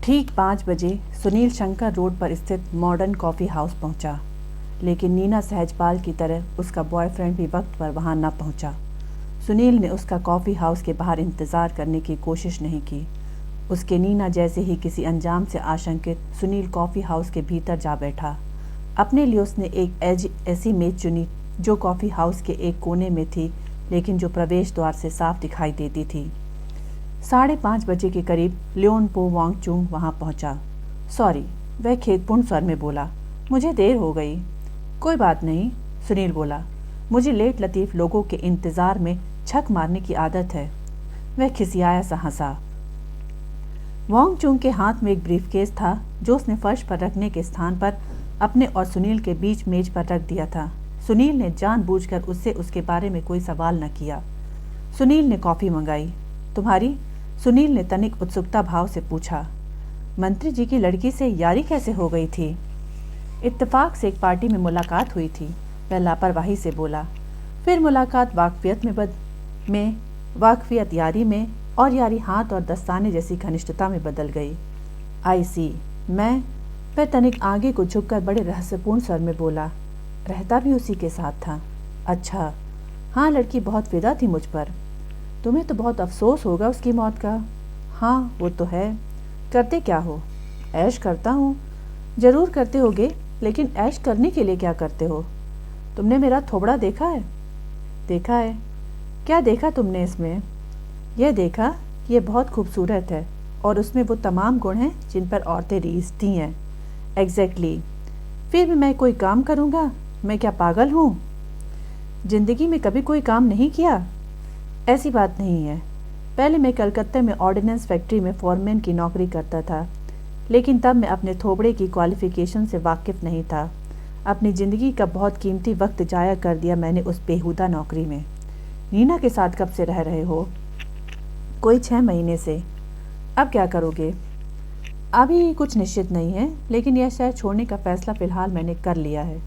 ठीक 5 बजे सुनील शंकर रोड पर स्थित मॉडर्न कॉफ़ी हाउस पहुंचा, लेकिन नीना सहजपाल की तरह उसका बॉयफ्रेंड भी वक्त पर वहां न पहुंचा। सुनील ने उसका कॉफ़ी हाउस के बाहर इंतज़ार करने की कोशिश नहीं की। उसके नीना जैसे ही किसी अंजाम से आशंकित सुनील कॉफ़ी हाउस के भीतर जा बैठा। अपने लिए उसने एक ऐसी मेज चुनी जो कॉफ़ी हाउस के एक कोने में थी, लेकिन जो प्रवेश द्वार से साफ दिखाई देती थी। 5:30 बजे के करीब लियोन पो वांगचुंग वहां पहुंचा। सॉरी, वह खेदपूर्ण स्वर में बोला, मुझे देर हो गई। कोई बात नहीं, सुनील बोला, मुझे लेट लतीफ़ लोगों के इंतज़ार में छक मारने की आदत है। वह खिसियाया सा हंसा। वांगचुंग के हाथ में एक ब्रीफकेस था जो उसने फर्श पर रखने के स्थान पर अपने और सुनील के बीच मेज पर रख दिया था। सुनील ने जानबूझकर उससे उसके बारे में कोई सवाल न किया। सुनील ने कॉफ़ी मंगाई। तुम्हारी? सुनील ने तनिक उत्सुकता भाव से पूछा। मंत्री जी की लड़की से यारी कैसे हो गई थी? इत्तेफाक से एक पार्टी में मुलाकात हुई थी, वह लापरवाही से बोला। फिर मुलाकात वाकफियत यारी में, और यारी हाथ और दस्ताने जैसी घनिष्ठता में बदल गई। आई सी, वह तनिक आगे को झुककर बड़े रहस्यपूर्ण स्वर में बोला। रहता भी उसी के साथ था? अच्छा, हाँ, लड़की बहुत फिदा थी मुझ पर। तुम्हें तो बहुत अफसोस होगा उसकी मौत का। हाँ, वो तो है। करते क्या हो? ऐश करता हूँ। जरूर करते होगे, लेकिन ऐश करने के लिए क्या करते हो? तुमने मेरा थोबड़ा देखा है? देखा है। क्या देखा तुमने इसमें? यह देखा कि यह बहुत खूबसूरत है और उसमें वो तमाम गुण हैं जिन पर औरतें रीझती हैं। एग्जैक्टली। फिर भी मैं कोई काम करूँगा? मैं क्या पागल हूँ? जिंदगी में कभी कोई काम नहीं किया? ऐसी बात नहीं है। पहले मैं कलकत्ते में ऑर्डिनेंस फैक्ट्री में फॉरमैन की नौकरी करता था, लेकिन तब मैं अपने थोबड़े की क्वालिफिकेशन से वाकिफ नहीं था। अपनी ज़िंदगी का बहुत कीमती वक्त जाया कर दिया मैंने उस बेहुदा नौकरी में। नीना के साथ कब से रह रहे हो? कोई 6 महीने से। अब क्या करोगे? अभी कुछ निश्चित नहीं है, लेकिन यह शहर छोड़ने का फैसला फ़िलहाल मैंने कर लिया है।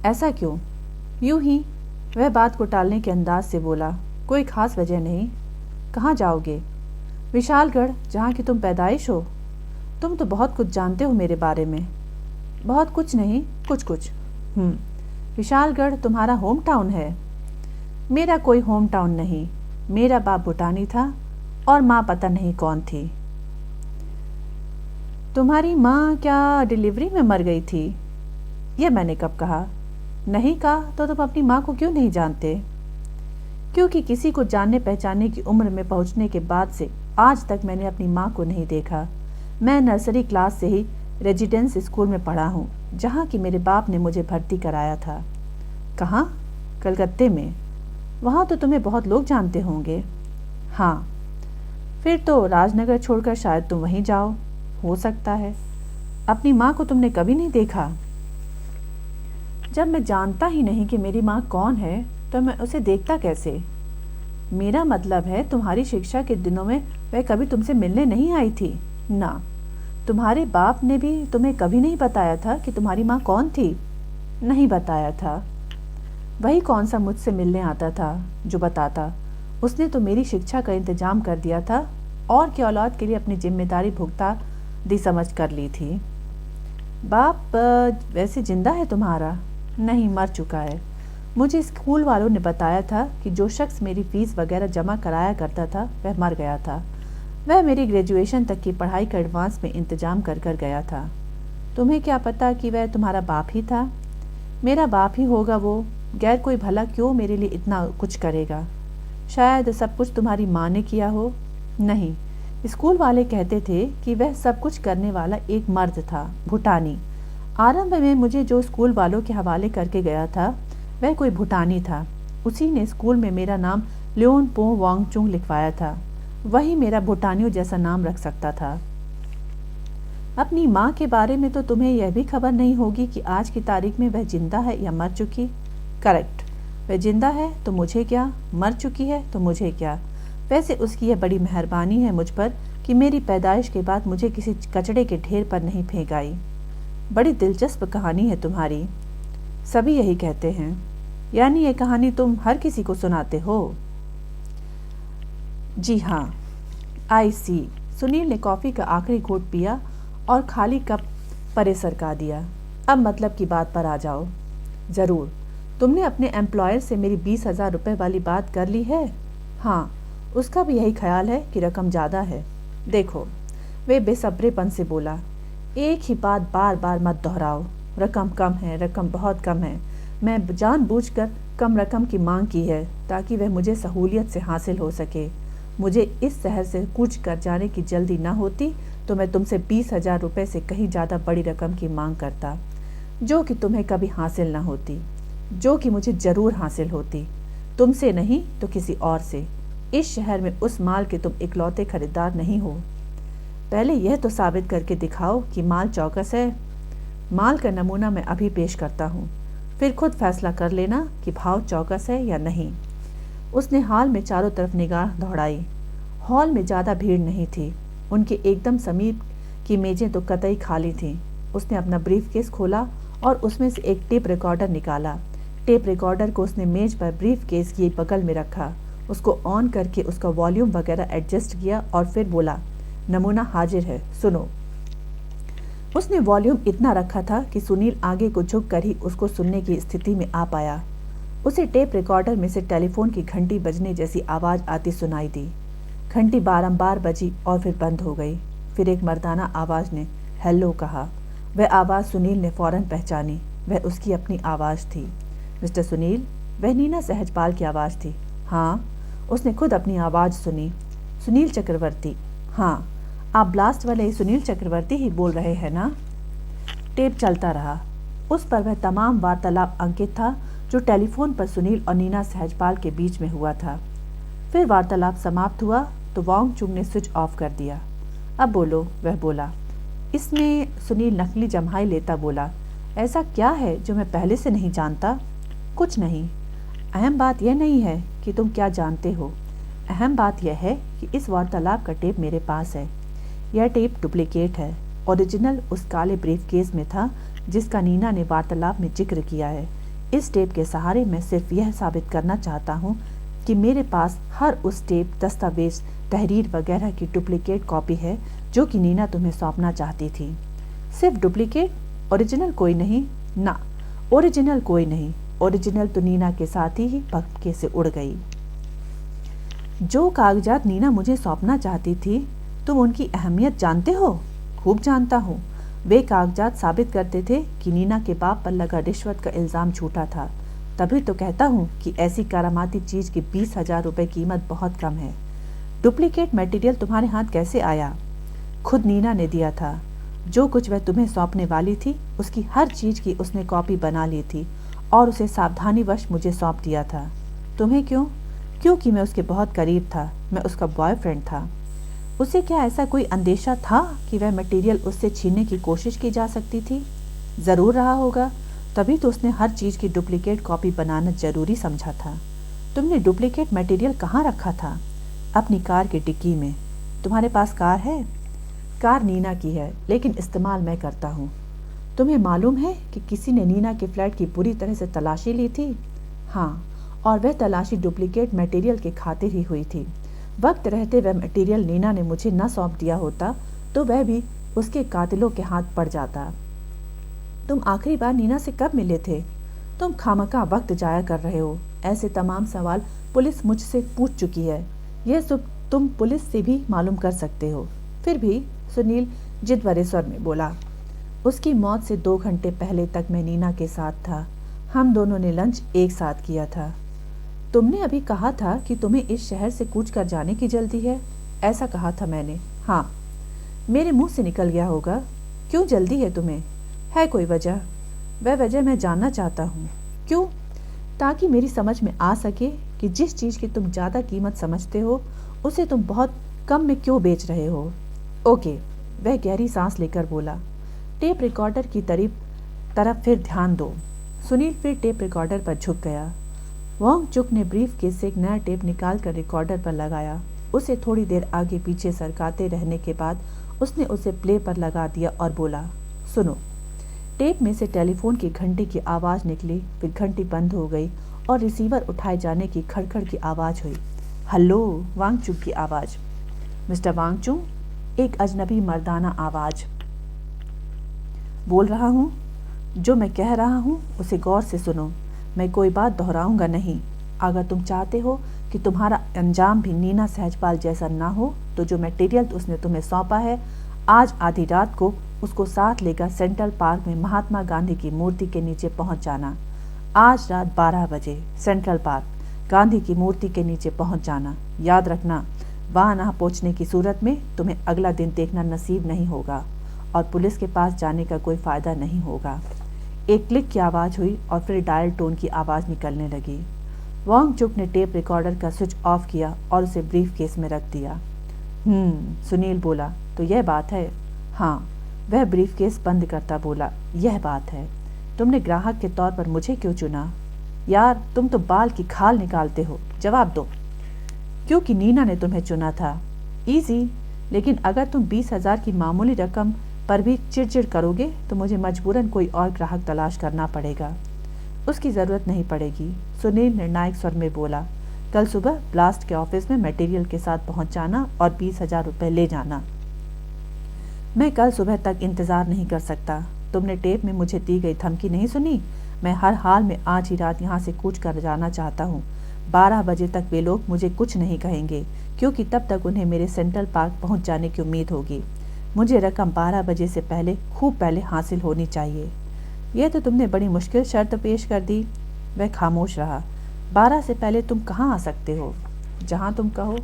ऐसा क्यों? यूं ही। वह बात को टालने के अंदाज से बोला। कोई खास वजह नहीं। कहाँ जाओगे? विशालगढ़, जहाँ की तुम पैदाइश हो। तुम तो बहुत कुछ जानते हो मेरे बारे में। बहुत कुछ नहीं, कुछ कुछ। विशालगढ़ तुम्हारा होम टाउन है? मेरा कोई होम टाउन नहीं। मेरा बाप भूटानी था और माँ पता नहीं कौन थी। तुम्हारी माँ क्या डिलीवरी में मर गई थी? यह मैंने कब कहा? नहीं कहा तो तुम अपनी माँ को क्यों नहीं जानते? क्योंकि किसी को जानने पहचानने की उम्र में पहुंचने के बाद से आज तक मैंने अपनी माँ को नहीं देखा। मैं नर्सरी क्लास से ही रेजिडेंस स्कूल में पढ़ा हूँ, जहाँ की मेरे बाप ने मुझे भर्ती कराया था। कहाँ? कलकत्ते में। वहाँ तो तुम्हें बहुत लोग जानते होंगे। हाँ। फिर तो राजनगर छोड़कर शायद तुम वहीं जाओ। हो सकता है। अपनी माँ को तुमने कभी नहीं देखा? जब मैं जानता ही नहीं कि मेरी माँ कौन है, तो मैं उसे देखता कैसे? मेरा मतलब है, तुम्हारी शिक्षा के दिनों में वह कभी तुमसे मिलने नहीं आई थी ना? तुम्हारे बाप ने भी तुम्हें कभी नहीं बताया था कि तुम्हारी माँ कौन थी? नहीं बताया था। वही कौन सा मुझसे मिलने आता था जो बताता? उसने तो मेरी शिक्षा का इंतजाम कर दिया था और की औलाद के लिए अपनी जिम्मेदारी भुगता दी समझ कर ली थी। बाप वैसे जिंदा है तुम्हारा? नहीं, मर चुका है। मुझे स्कूल वालों ने बताया था कि जो शख्स मेरी फीस वगैरह जमा कराया करता था वह मर गया था। वह मेरी ग्रेजुएशन तक की पढ़ाई का एडवांस में इंतजाम कर कर गया था। तुम्हें क्या पता कि वह तुम्हारा बाप ही था? मेरा बाप ही होगा वो, गैर कोई भला क्यों मेरे लिए इतना कुछ करेगा? शायद सब कुछ तुम्हारी माँ ने किया हो। नहीं, स्कूल वाले कहते थे कि वह सब कुछ करने वाला एक मर्द था, भूटानी। आरंभ में मुझे जो स्कूल वालों के हवाले करके गया था वह कोई भूटानी था। उसी ने स्कूल में मेरा नाम लियोन पो वांगचुंग लिखवाया था। वही मेरा भूटानियों जैसा नाम रख सकता था। अपनी माँ के बारे में तो तुम्हें यह भी खबर नहीं होगी कि आज की तारीख में वह जिंदा है या मर चुकी? करेक्ट। वह जिंदा है तो मुझे क्या, मर चुकी है तो मुझे क्या। वैसे उसकी यह बड़ी मेहरबानी है मुझ पर कि मेरी पैदाइश के बाद मुझे किसी कचड़े के ढेर पर नहीं फेंक आई। बड़ी दिलचस्प कहानी है तुम्हारी। सभी यही कहते हैं। यानी ये कहानी तुम हर किसी को सुनाते हो? जी हाँ। आई सी। सुनील ने कॉफ़ी का आखिरी घूंट पिया और खाली कप परे सरका दिया। अब मतलब की बात पर आ जाओ। ज़रूर। तुमने अपने एम्प्लॉयर से मेरी 20,000 रुपये वाली बात कर ली है? हाँ, उसका भी यही ख्याल है कि रकम ज़्यादा है। देखो, वे बेसब्रेपन से बोला, एक ही बात बार बार मत दोहराओ। रकम कम है, रकम बहुत कम है। मैं जानबूझकर कम रकम की मांग की है ताकि वह मुझे सहूलियत से हासिल हो सके। मुझे इस शहर से कूच कर जाने की जल्दी ना होती तो मैं तुमसे 20,000 रुपये से कहीं ज़्यादा बड़ी रकम की मांग करता, जो कि तुम्हें कभी हासिल ना होती, जो कि मुझे ज़रूर हासिल होती। तुमसे नहीं तो किसी और से। इस शहर में उस माल के तुम इकलौते खरीदार नहीं हो। पहले यह तो साबित करके दिखाओ कि माल चौकस है। माल का नमूना मैं अभी पेश करता हूँ, फिर खुद फैसला कर लेना कि भाव चौकस है या नहीं। उसने हॉल में चारों तरफ निगाह दौड़ाई। हॉल में ज़्यादा भीड़ नहीं थी। उनके एकदम समीप की मेजें तो कतई खाली थीं। उसने अपना ब्रीफकेस खोला और उसमें से एक टेप रिकॉर्डर निकाला। टेप रिकॉर्डर को उसने मेज पर ब्रीफकेस के बगल में रखा, उसको ऑन करके उसका वॉल्यूम वगैरह एडजस्ट किया और फिर बोला, नमूना हाजिर है, सुनो। उसने वॉल्यूम इतना रखा था कि सुनील आगे को झुक कर ही उसको सुनने की स्थिति में आ पाया। उसे टेप रिकॉर्डर में से टेलीफोन की घंटी बजने जैसी आवाज़ आती सुनाई दी। घंटी बारंबार बजी और फिर बंद हो गई। फिर एक मर्दाना आवाज़ ने हेलो कहा। वह आवाज़ सुनील ने फौरन पहचानी। वह उसकी अपनी आवाज़ थी। मिस्टर सुनील? वह नीना सहजपाल की आवाज़ थी। हाँ, उसने खुद अपनी आवाज़ सुनी। सुनील चक्रवर्ती? हाँ, आप ब्लास्ट वाले सुनील चक्रवर्ती ही बोल रहे हैं ना? टेप चलता रहा। उस पर वह तमाम वार्तालाप अंकित था जो टेलीफोन पर सुनील और नीना सहजपाल के बीच में हुआ था। फिर वार्तालाप समाप्त हुआ तो वांगचुक ने स्विच ऑफ कर दिया। अब बोलो, वह बोला। इसमें सुनील नकली जम्हाई लेता बोला, ऐसा क्या है जो मैं पहले से नहीं जानता? कुछ नहीं। अहम बात यह नहीं है कि तुम क्या जानते हो। अहम बात यह है कि इस वार्तालाप का टेप मेरे पास है। यह टेप डुप्लीकेट है। ओरिजिनल उस काले ब्रीफकेस में था जिसका नीना ने वार्तालाप में जिक्र किया है। इस टेप के सहारे मैं सिर्फ यह साबित करना चाहता हूँ कि मेरे पास हर उस टेप, दस्तावेज, तहरीर वगैरह की डुप्लीकेट कॉपी है जो कि नीना तुम्हें सौंपना चाहती थी। सिर्फ डुप्लीकेट, ओरिजिनल कोई नहीं? ना, ओरिजिनल कोई नहीं। ओरिजिनल तो नीना के साथ ही पक्के से उड़ गई। जो कागजात नीना मुझे सौंपना चाहती थी, तुम उनकी अहमियत जानते हो? खूब जानता हूँ। वे कागजात साबित करते थे कि नीना के बाप पर लगा रिश्वत का इल्ज़ाम झूठा था। तभी तो कहता हूँ कि ऐसी करामाती चीज़ की 20,000 रुपये कीमत बहुत कम है। डुप्लीकेट मटेरियल तुम्हारे हाथ कैसे आया? खुद नीना ने दिया था। जो कुछ वह तुम्हें सौंपने वाली थी उसकी हर चीज़ की उसने कॉपी बना ली थी और उसे सावधानीवश मुझे सौंप दिया था। तुम्हें क्यों? क्योंकि मैं उसके बहुत करीब था। मैं उसका बॉयफ्रेंड था। उसे क्या ऐसा कोई अंदेशा था कि वह मटेरियल उससे छीनने की कोशिश की जा सकती थी? ज़रूर रहा होगा, तभी तो उसने हर चीज़ की डुप्लीकेट कॉपी बनाना ज़रूरी समझा था। तुमने डुप्लीकेट मटेरियल कहाँ रखा था? अपनी कार की डिक्की में। तुम्हारे पास कार है? कार नीना की है, लेकिन इस्तेमाल मैं करता हूँ। तुम्हें मालूम है कि किसी ने नीना के फ्लैट की बुरी तरह से तलाशी ली थी? हाँ, और वह तलाशी डुप्लीकेट मटेरियल के खातिर ही हुई थी। वक्त रहते वह मटेरियल नीना ने मुझे न सौंप दिया होता तो वह भी उसके कातिलों के हाथ पड़ जाता। तुम आखिरी बार नीना से कब मिले थे? तुम खामखा वक्त जाया कर रहे हो। ऐसे तमाम सवाल पुलिस मुझसे पूछ चुकी है। यह सब तुम पुलिस से भी मालूम कर सकते हो। फिर भी, सुनील जिद भरे स्वर में बोला, उसकी मौत से 2 घंटे पहले तक मैं नीना के साथ था। हम दोनों ने लंच एक साथ किया था। तुमने अभी कहा था कि तुम्हें इस शहर से कूच कर जाने की जल्दी है। ऐसा कहा था मैंने। हाँ, मेरे मुंह से निकल गया होगा। क्यों जल्दी है तुम्हें? है कोई वजह? वह वजह मैं जानना चाहता हूँ। क्यों? ताकि मेरी समझ में आ सके कि जिस चीज़ की तुम ज़्यादा कीमत समझते हो उसे तुम बहुत कम में क्यों बेच रहे हो। ओके, वह गहरी सांस लेकर बोला। टेप रिकॉर्डर की तरफ फिर ध्यान दो। सुनील फिर टेप रिकॉर्डर पर झुक गया। वांगचुक ने ब्रीफकेस से एक नया टेप निकाल कर रिकॉर्डर पर लगाया। उसे थोड़ी देर आगे पीछे सरकाते रहने के बाद उसने उसे प्ले पर लगा दिया और बोला, सुनो। टेप में से टेलीफोन की घंटी की आवाज़ निकली, फिर घंटी बंद हो गई और रिसीवर उठाए जाने की खड़खड़ की आवाज़ हुई। हेलो, वांगचुक की आवाज़। मिस्टर वांगचुक? एक अजनबी मर्दाना आवाज़। बोल रहा हूँ। जो मैं कह रहा हूँ उसे गौर से सुनो। मैं कोई बात दोहराऊंगा नहीं। अगर तुम चाहते हो कि तुम्हारा अंजाम भी नीना सहजपाल जैसा ना हो तो जो मटेरियल उसने तुम्हें सौंपा है, आज आधी रात को उसको साथ लेकर सेंट्रल पार्क में महात्मा गांधी की मूर्ति के नीचे पहुंच जाना। आज रात 12 बजे सेंट्रल पार्क गांधी की मूर्ति के नीचे पहुंच जाना। याद रखना, वहां ना पहुंचने की सूरत में तुम्हें अगला दिन देखना नसीब नहीं होगा और पुलिस के पास जाने का कोई फायदा नहीं होगा। एक क्लिक की आवाज़ हुई और फिर डायल टोन की आवाज़ निकलने लगी। वांगचुक ने टेप रिकॉर्डर का स्विच ऑफ किया और उसे ब्रीफ केस में रख दिया। सुनील बोला, तो यह बात है। हाँ, वह ब्रीफ केस बंद करता बोला, यह बात है। तुमने ग्राहक के तौर पर मुझे क्यों चुना? यार, तुम तो बाल की खाल निकालते हो। जवाब दो। क्योंकि नीना ने तुम्हें चुना था। इजी। लेकिन अगर तुम 20,000 की मामूली रकम पर भी चिड़चिड़ करोगे तो मुझे मजबूरन कोई और ग्राहक तलाश करना पड़ेगा। उसकी ज़रूरत नहीं पड़ेगी, सुनील निर्णायक स्वर में बोला। कल सुबह ब्लास्ट के ऑफिस में मटेरियल के साथ पहुंच जाना और 20,000 रुपये ले जाना। मैं कल सुबह तक इंतज़ार नहीं कर सकता। तुमने टेप में मुझे दी गई धमकी नहीं सुनी? मैं हर हाल में आज ही रात यहाँ से कूच कर जाना चाहता हूँ। 12 बजे तक वे लोग मुझे कुछ नहीं कहेंगे क्योंकि तब तक उन्हें मेरे सेंट्रल पार्क पहुँच जाने की उम्मीद होगी। मुझे रकम 12 बजे से पहले खूब पहले हासिल होनी चाहिए। यह तो तुमने बड़ी मुश्किल शर्त पेश कर दी। वह खामोश रहा। 12 से पहले तुम कहाँ आ सकते हो? जहाँ तुम कहो।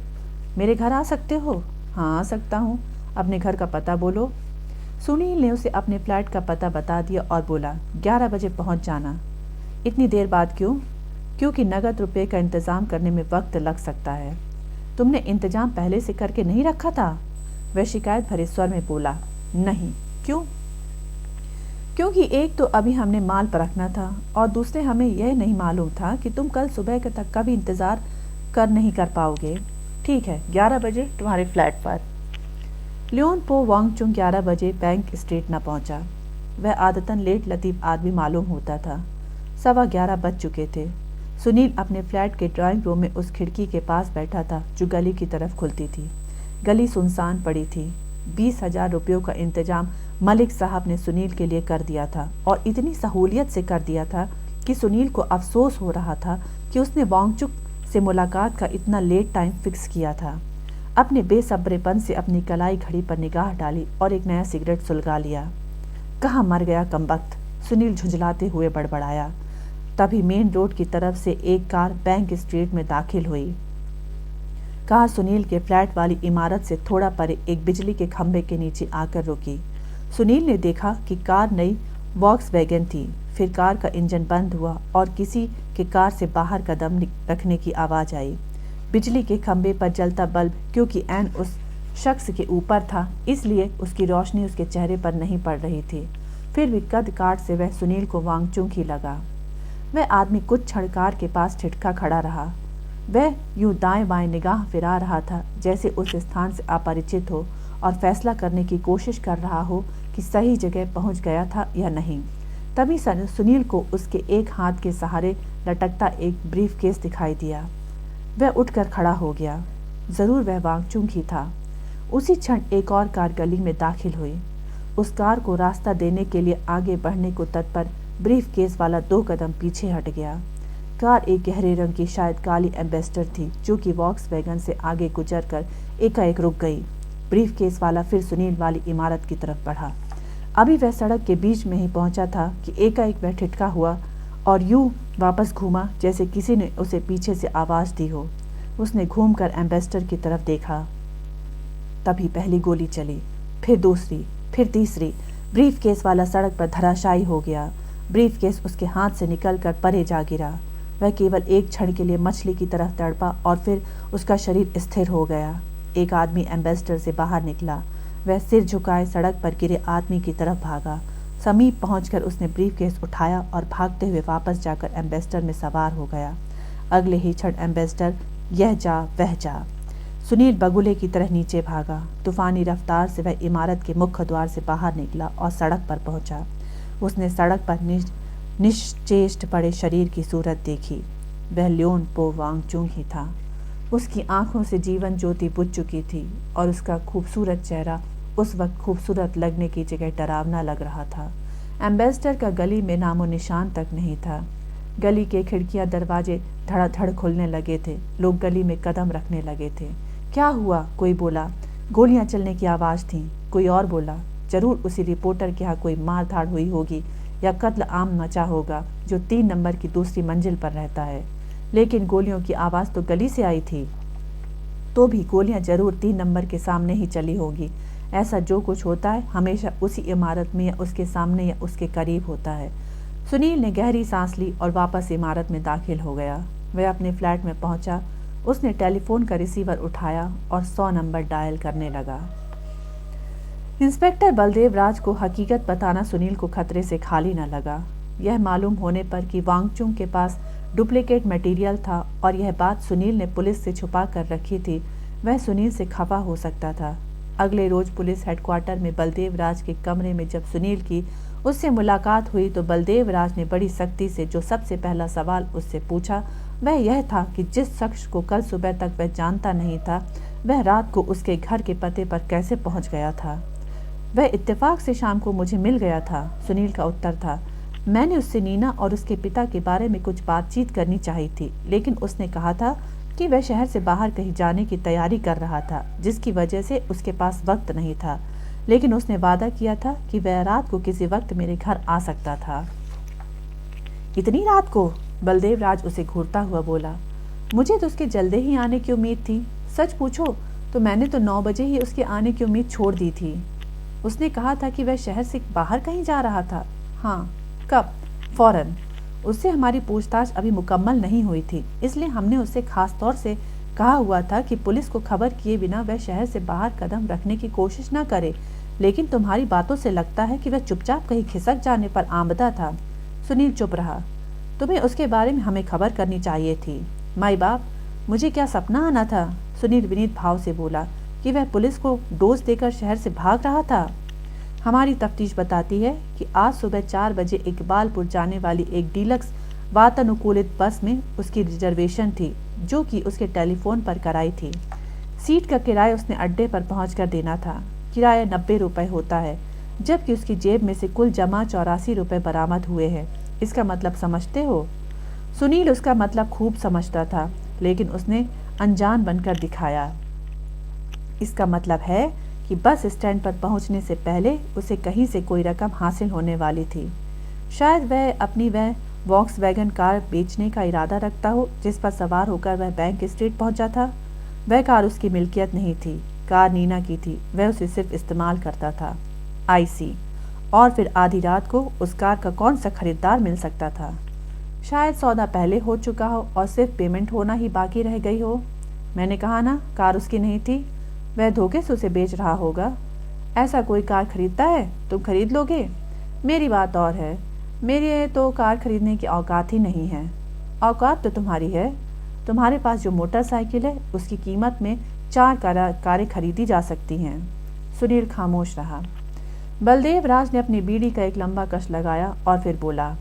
मेरे घर आ सकते हो? हाँ, आ सकता हूँ। अपने घर का पता बोलो। सुनील ने उसे अपने फ्लैट का पता बता दिया और बोला, 11 बजे पहुँच जाना। इतनी देर बाद क्यों? क्योंकि नगद रुपये का इंतज़ाम करने में वक्त लग सकता है। तुमने इंतजाम पहले से करके नहीं रखा था? वह शिकायत भरे स्वर में बोला, नहीं। क्यों? क्योंकि एक तो अभी हमने माल परखना था और दूसरे हमें यह नहीं मालूम था कि तुम कल सुबह तक का भी इंतज़ार नहीं कर पाओगे। ठीक है, 11 बजे तुम्हारे फ्लैट पर। लियोन पो वांगचुक 11 बजे बैंक स्ट्रीट न पहुंचा। वह आदतन लेट लतीफ़ आदमी मालूम होता था। 11:15 बज चुके थे। सुनील अपने फ्लैट के ड्राइंग रूम में उस खिड़की के पास बैठा था जो गली की तरफ खुलती थी। गली सुनसान पड़ी थी। 20,000 रुपयों का इंतजाम मलिक साहब ने सुनील के लिए कर दिया था और इतनी सहूलियत से कर दिया था कि सुनील को अफसोस हो रहा था कि उसने वांगचुक से मुलाकात का इतना लेट टाइम फिक्स किया था। अपने बेसब्रेपन से अपनी कलाई घड़ी पर निगाह डाली और एक नया सिगरेट सुलगा लिया। कहाँ मर गया कमबख्त, सुनील झुंझलाते हुए बड़बड़ाया। तभी मेन रोड की तरफ से एक कार बैंक स्ट्रीट में दाखिल हुई। कार सुनील के फ्लैट वाली इमारत से थोड़ा परे एक बिजली के खंभे के नीचे आकर रुकी। सुनील ने देखा कि कार नई वॉक्सवैगन थी। फिर कार का इंजन बंद हुआ और किसी के कार से बाहर कदम रखने की आवाज़ आई। बिजली के खंभे पर जलता बल्ब क्योंकि ऐन उस शख्स के ऊपर था, इसलिए उसकी रोशनी उसके चेहरे पर नहीं पड़ रही थी। फिर भी कद काट से वह सुनील को वांगचुक ही लगा। वह आदमी कुछ क्षण कार के पास ठिठका खड़ा रहा। वह यूं दाएं बाएं निगाह फिरा रहा था जैसे उस स्थान से अपरिचित हो और फैसला करने की कोशिश कर रहा हो कि सही जगह पहुंच गया था या नहीं। तभी सुनील को उसके एक हाथ के सहारे लटकता एक ब्रीफकेस दिखाई दिया। वह उठकर खड़ा हो गया। जरूर वह वांगचुक ही था। उसी क्षण एक और कार गली में दाखिल हुई। उस कार को रास्ता देने के लिए आगे बढ़ने को तत्पर ब्रीफकेस वाला 2 कदम पीछे हट गया। कार एक गहरे रंग की शायद काली एम्बेसडर थी जो कि वॉक्सवैगन से आगे गुजरकर एकाएक रुक गई। ब्रीफकेस वाला फिर सुनील वाली इमारत की तरफ बढ़ा। अभी वह सड़क के बीच में ही पहुंचा था कि एकाएक वह ठिठका हुआ और यूं वापस घूमा जैसे किसी ने उसे पीछे से आवाज़ दी हो। उसने घूमकर एम्बेसडर की तरफ देखा। तभी पहली गोली चली, फिर दूसरी, फिर तीसरी। ब्रीफकेस वाला सड़क पर धराशायी हो गया। ब्रीफकेस उसके हाथ से निकलकर परे जा गिरा। वह केवल एक क्षण के लिए मछली की तरह तड़पा और फिर उसका शरीर स्थिर हो गया। एक आदमी एम्बेसडर से बाहर निकला। वह सिर झुकाए सड़क पर गिरे आदमी की तरफ भागा। समीप पहुंचकर उसने ब्रीफकेस उठाया और भागते हुए वापस जाकर एम्बेसडर में सवार हो गया। अगले ही क्षण एम्बेसडर यह जा वह जा। सुनील बगुले की तरह नीचे भागा। तूफानी रफ्तार से वह इमारत के मुख्य द्वार से बाहर निकला और सड़क पर पहुंचा। उसने सड़क पर निश्चेष्ट पड़े शरीर की सूरत देखी। वह लियोन पो वांगचुक ही था। उसकी आंखों से जीवन ज्योति बुझ चुकी थी और उसका खूबसूरत चेहरा उस वक्त खूबसूरत लगने की जगह डरावना लग रहा था। एम्बेसडर का गली में नामो निशान तक नहीं था। गली के खिड़कियां दरवाजे धड़ाधड़ खुलने लगे थे। लोग गली में कदम रखने लगे थे। क्या हुआ? कोई बोला। गोलियां चलने की आवाज़ थी। कोई और बोला, जरूर उसी रिपोर्टर के यहाँ कोई मार धाड़ हुई होगी या कत्ल आम मचा होगा जो 3 नंबर की दूसरी मंजिल पर रहता है। लेकिन गोलियों की आवाज़ तो गली से आई थी। तो भी गोलियां जरूर 3 नंबर के सामने ही चली होगी। ऐसा जो कुछ होता है हमेशा उसी इमारत में या उसके सामने या उसके करीब होता है। सुनील ने गहरी सांस ली और वापस इमारत में दाखिल हो गया। वह अपने फ्लैट में पहुंचा। उसने टेलीफोन का रिसीवर उठाया और 100 नंबर डायल करने लगा। इंस्पेक्टर बलदेव राज को हकीकत बताना सुनील को खतरे से खाली न लगा। यह मालूम होने पर कि वांगचुंग के पास डुप्लीकेट मटेरियल था और यह बात सुनील ने पुलिस से छुपा कर रखी थी, वह सुनील से खफा हो सकता था। अगले रोज पुलिस हेडक्वार्टर में बलदेव राज के कमरे में जब सुनील की उससे मुलाकात हुई तो बलदेव राज ने बड़ी सख्ती से जो सबसे पहला सवाल उससे पूछा वह यह था कि जिस शख्स को कल सुबह तक वह जानता नहीं था वह रात को उसके घर के पते पर कैसे पहुंच गया था। वह इत्तेफाक से शाम को मुझे मिल गया था, सुनील का उत्तर था। मैंने उससे नीना और उसके पिता के बारे में कुछ बातचीत करनी चाहिए थी, लेकिन उसने कहा था कि वह शहर से बाहर कहीं जाने की तैयारी कर रहा था, जिसकी वजह से उसके पास वक्त नहीं था। लेकिन उसने वादा किया था कि वह रात को किसी वक्त मेरे घर आ सकता था। इतनी रात को? बलदेव राज उसे घूरता हुआ बोला। मुझे तो उसके जल्दी ही आने की उम्मीद थी। सच पूछो तो मैंने तो 9 बजे ही उसके आने की उम्मीद छोड़ दी थी। उसने कहा था कि वह शहर से बाहर कहीं जा रहा था। हाँ। कब? फौरन। उससे हमारी पूछताछ अभी मुकम्मल नहीं हुई थी, इसलिए हमने उससे खास तौर से कहा हुआ था कि पुलिस को खबर किए बिना वह शहर से बाहर कदम रखने की कोशिश न करे। लेकिन तुम्हारी बातों से लगता है कि वह चुपचाप कहीं खिसक जाने पर आमदा था। सुनील चुप रहा। तुम्हें उसके बारे में हमें खबर करनी चाहिए थी। माई बाप, मुझे क्या सपना आना था? सुनील विनीत भाव से बोला कि वह पुलिस को डोज देकर शहर से भाग रहा था। हमारी तफ्तीश बताती है कि आज सुबह 4 बजे इकबालपुर जाने वाली एक डीलक्स वातानुकूलित बस में उसकी रिजर्वेशन थी, जो कि उसके टेलीफोन पर कराई थी। सीट का किराया उसने अड्डे पर पहुंचकर देना था। किराया 90 रुपये होता है, जबकि उसकी जेब में से कुल जमा 84 रुपये बरामद हुए हैं। इसका मतलब समझते हो? सुनील उसका मतलब खूब समझता था, लेकिन उसने अनजान बनकर दिखाया। इसका मतलब है कि बस स्टैंड पर पहुंचने से पहले उसे कहीं से कोई रकम हासिल होने वाली थी। शायद वह अपनी वह वॉक्सवैगन कार बेचने का इरादा रखता हो जिस पर सवार होकर वह बैंक स्ट्रीट पहुंचा था। वह कार उसकी मिल्कियत नहीं थी, कार नीना की थी, वह उसे सिर्फ इस्तेमाल करता था। आई सी। और फिर आधी रात को उस कार का कौन सा खरीदार मिल सकता था? शायद सौदा पहले हो चुका हो और सिर्फ पेमेंट होना ही बाकी रह गई हो। मैंने कहा ना, कार उसकी नहीं थी, वह धोखे से उसे बेच रहा होगा। ऐसा कोई कार खरीदता है? तुम खरीद लोगे? मेरी बात और है, मेरे तो कार खरीदने की औकात ही नहीं है। औकात तो तुम्हारी है। तुम्हारे पास जो मोटरसाइकिल है उसकी कीमत में 4 कारें खरीदी जा सकती हैं। सुनील खामोश रहा। बलदेव राज ने अपनी बीड़ी का एक लंबा कश लगाया और फिर बोला,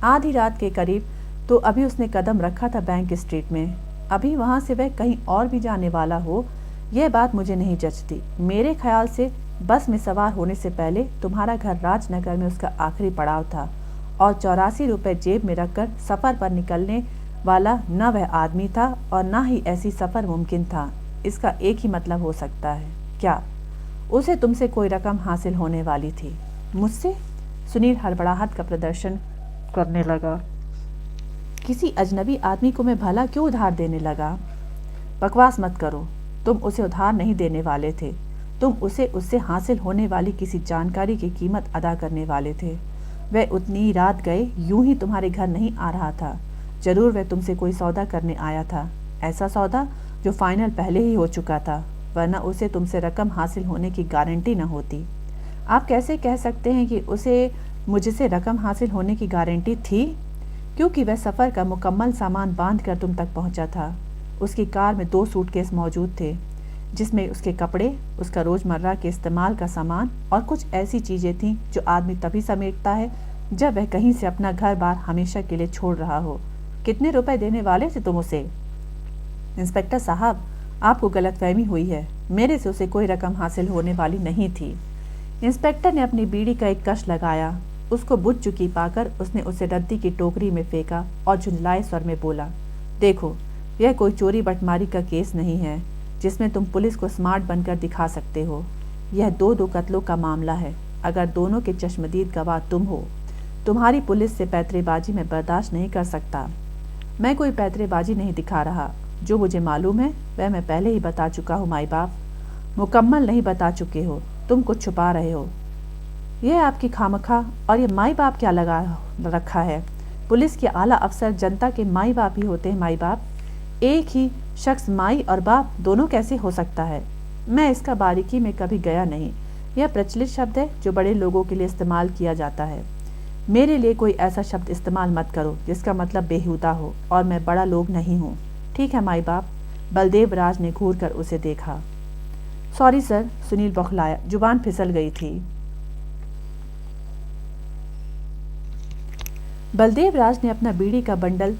आधी रात के करीब तो अभी उसने कदम रखा था बैंक स्ट्रीट में। अभी वहां से वह कहीं और भी जाने वाला हो, यह बात मुझे नहीं जचती। मेरे ख्याल से बस में सवार होने से पहले तुम्हारा घर राजनगर में उसका आखिरी पड़ाव था और 84 रुपये जेब में रखकर सफ़र पर निकलने वाला न वह आदमी था और न ही ऐसी सफ़र मुमकिन था। इसका एक ही मतलब हो सकता है। क्या? उसे तुमसे कोई रकम हासिल होने वाली थी। मुझसे? सुनील हड़बड़ाहट का प्रदर्शन करने लगा। किसी अजनबी आदमी को मैं भला क्यों उधार देने लगा? बकवास मत करो। तुम उसे उधार नहीं देने वाले थे, तुम उसे उससे हासिल होने वाली किसी जानकारी की कीमत अदा करने वाले थे। वह उतनी रात गए यूं ही तुम्हारे घर नहीं आ रहा था। जरूर वह तुमसे कोई सौदा करने आया था, ऐसा सौदा जो फाइनल पहले ही हो चुका था, वरना उसे तुमसे रकम हासिल होने की गारंटी न होती। आप कैसे कह सकते हैं कि उसे मुझसे रकम हासिल होने की गारंटी थी? क्योंकि वह सफ़र का मुकम्मल सामान बांध कर तुम तक पहुंचा था। उसकी कार में 2 सूटकेस मौजूद थे, जिसमें उसके कपड़े, उसका रोज़मर्रा के इस्तेमाल का सामान और कुछ ऐसी चीज़ें थीं जो आदमी तभी समेटता है जब वह कहीं से अपना घर बार हमेशा के लिए छोड़ रहा हो। कितने रुपए देने वाले थे तुम उसे? इंस्पेक्टर साहब, आपको गलतफहमी हुई है। मेरे से उसे कोई रकम हासिल होने वाली नहीं थी। इंस्पेक्टर ने अपनी बीड़ी का एक कश लगाया। उसको बुझ चुकी पाकर उसने उसे रद्दी की टोकरी में फेंका और झुंझलाए स्वर में बोला, देखो, यह कोई चोरी बटमारी का केस नहीं है जिसमें तुम पुलिस को स्मार्ट बनकर दिखा सकते हो। यह दो कत्लों का मामला है। अगर दोनों के चश्मदीद गवाह तुम हो, तुम्हारी पुलिस से पैतरेबाजी में बर्दाश्त नहीं कर सकता। मैं कोई पैतरेबाजी नहीं दिखा रहा। जो मुझे मालूम है वह मैं पहले ही बता चुका हूँ माई बाप। मुकम्मल नहीं बता चुके हो, तुम कुछ छुपा रहे हो। यह आपकी खामखा और ये माई बाप क्या लगा रखा है? पुलिस के आला अफसर जनता के माई बाप ही होते हैं माई बाप। एक ही शख्स माई और बाप दोनों कैसे हो सकता है? मैं इसका बारीकी में कभी गया नहीं। यह प्रचलित शब्द है जो बड़े लोगों के लिए इस्तेमाल किया जाता है। मेरे लिए कोई ऐसा शब्द इस्तेमाल मत करो जिसका मतलब बेहुदा हो, और मैं बड़ा लोग नहीं हूँ। ठीक है माई बाप? बलदेव राज ने घूर कर उसे देखा। सॉरी सर, सुनील बौखलाया, जुबान फिसल गई थी। बलदेव राज ने अपना बीड़ी का बंडल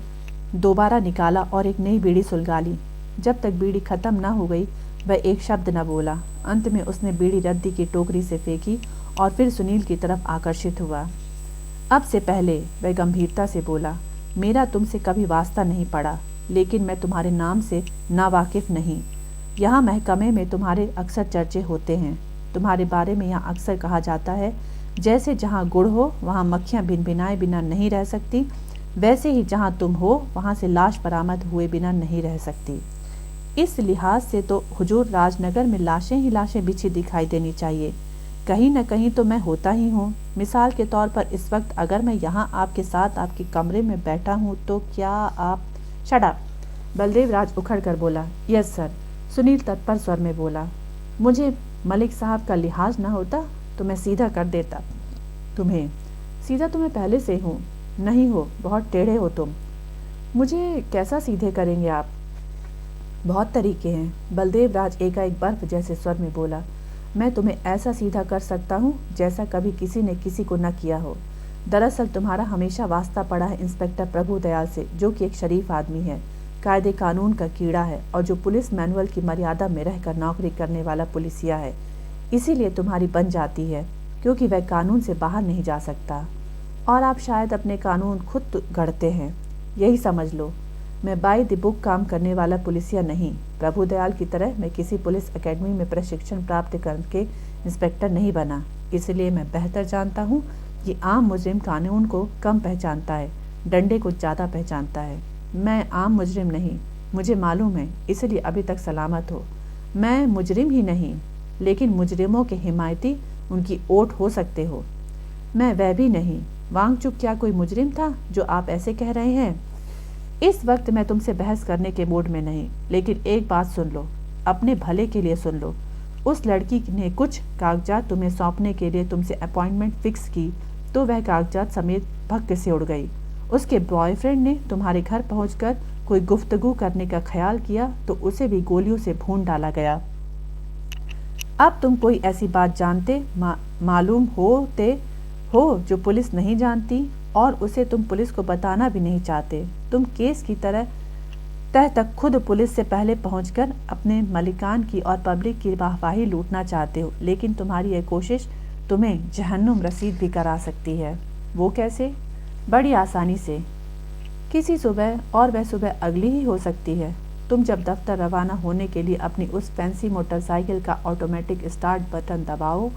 दोबारा निकाला और एक नई बीड़ी सुलगा ली। जब तक बीड़ी खत्म न हो गई वह एक शब्द न बोला। अंत में उसने बीड़ी रद्दी की टोकरी से फेंकी और फिर सुनील की तरफ आकर्षित हुआ। अब से पहले वह गंभीरता से बोला, मेरा तुमसे कभी वास्ता नहीं पड़ा, लेकिन मैं तुम्हारे नाम से नावाकिफ नहीं। यहाँ महकमे में तुम्हारे अक्सर चर्चे होते हैं। तुम्हारे बारे में यहाँ अक्सर कहा जाता है, जैसे जहाँ गुड़ हो वहाँ मक्खियाँ भिनभिनाए बिना नहीं रह सकती, वैसे ही जहाँ तुम हो वहाँ से लाश बरामद हुए बिना नहीं रह सकती। इस लिहाज से तो हुजूर राजनगर में लाशें ही लाशें बिछी दिखाई देनी चाहिए। कहीं न कहीं तो मैं होता ही हूँ। मिसाल के तौर पर इस वक्त अगर मैं यहाँ आपके साथ आपके कमरे में बैठा हूँ तो क्या आप... शट अप! बलदेव राज उखड़ कर बोला। यस सर, सुनील तत्पर स्वर में बोला। मुझे मलिक साहब का लिहाज ना होता तो मैं सीधा कर देता तुम्हें। सीधा तो मैं पहले से हूँ। नहीं हो, बहुत टेढ़े हो तुम। मुझे कैसा सीधे करेंगे आप? बहुत तरीके हैं। बलदेव राज एकाएक बर्फ जैसे स्वर में बोला। मैं तुम्हें ऐसा सीधा कर सकता हूँ जैसा कभी किसी ने किसी को न किया हो। दरअसल तुम्हारा हमेशा वास्ता पड़ा है इंस्पेक्टर प्रभु दयाल से, जो कि एक शरीफ आदमी है, कायदे कानून का कीड़ा है और जो पुलिस मैनुअल की मर्यादा में रहकर नौकरी करने वाला पुलिसिया है। इसीलिए तुम्हारी बन जाती है, क्योंकि वह कानून से बाहर नहीं जा सकता। और आप शायद अपने कानून खुद गढ़ते हैं। यही समझ लो, मैं बाय द बुक काम करने वाला पुलिसिया नहीं। प्रभु दयाल की तरह मैं किसी पुलिस एकेडमी में प्रशिक्षण प्राप्त करके इंस्पेक्टर नहीं बना। इसलिए मैं बेहतर जानता हूँ कि आम मुजरिम कानून को कम पहचानता है, डंडे को ज़्यादा पहचानता है। मैं आम मुजरिम नहीं, मुझे मालूम है, इसलिए अभी तक सलामत हो। मैं मुजरिम ही नहीं, लेकिन मुजरिमों के हिमायती उनकी ओट हो सकते हो। मैं वह भी नहीं। वांगचुक क्या कोई मुजरिम था जो आप ऐसे कह रहे हैं? इस वक्त मैं तुमसे बहस करने के मूड में नहीं, लेकिन एक बात सुन लो, अपने भले के लिए सुन लो। उस लड़की ने कुछ कागजात तुम्हें सौंपने के लिए तुमसे अपॉइंटमेंट फिक्स की तो वह कागजात समेत भक्क से उड़ गई। उसके बॉयफ्रेंड ने तुम्हारे घर पहुंचकर कोई गुफ्तगू करने का ख्याल किया तो उसे भी गोलियों से भून डाला गया। अब तुम कोई ऐसी बात जानते मालूम होते हो जो पुलिस नहीं जानती, और उसे तुम पुलिस को बताना भी नहीं चाहते। तुम केस की तह तक खुद पुलिस से पहले पहुंचकर अपने मलिकान की और पब्लिक की वाहवाही लूटना चाहते हो, लेकिन तुम्हारी यह कोशिश तुम्हें जहन्नुम रसीद भी करा सकती है। वो कैसे? बड़ी आसानी से। किसी सुबह, और वह सुबह अगली ही हो सकती है। तुम जब दफ्तर रवाना होने के लिए अपनी उस फैंसी मोटरसाइकिल का ऑटोमेटिक स्टार्ट बटन दबाओ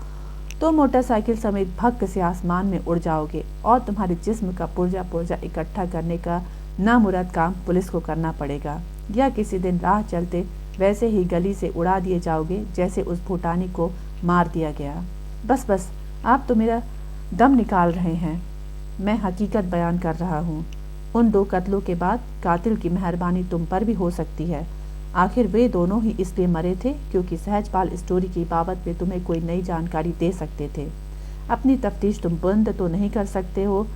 तो मोटरसाइकिल समेत भक्क से आसमान में उड़ जाओगे और तुम्हारे जिस्म का पुर्जा पुर्जा इकट्ठा करने का नामुराद काम पुलिस को करना पड़ेगा। या किसी दिन राह चलते वैसे ही गली से उड़ा दिए जाओगे जैसे उस भूटानी को मार दिया गया। बस बस, आप तो मेरा दम निकाल रहे हैं। मैं हकीकत बयान कर रहा हूँ। उन 2 कत्लों के बाद कातिल की मेहरबानी तुम पर भी हो सकती है। आखिर वे दोनों ही इसलिए मरे थे क्योंकि सहजपाल स्टोरी की बाबत में तुम्हें कोई नई जानकारी दे सकते थे। अपनी तफ्तीश तुम बंद तो नहीं कर सकते हो,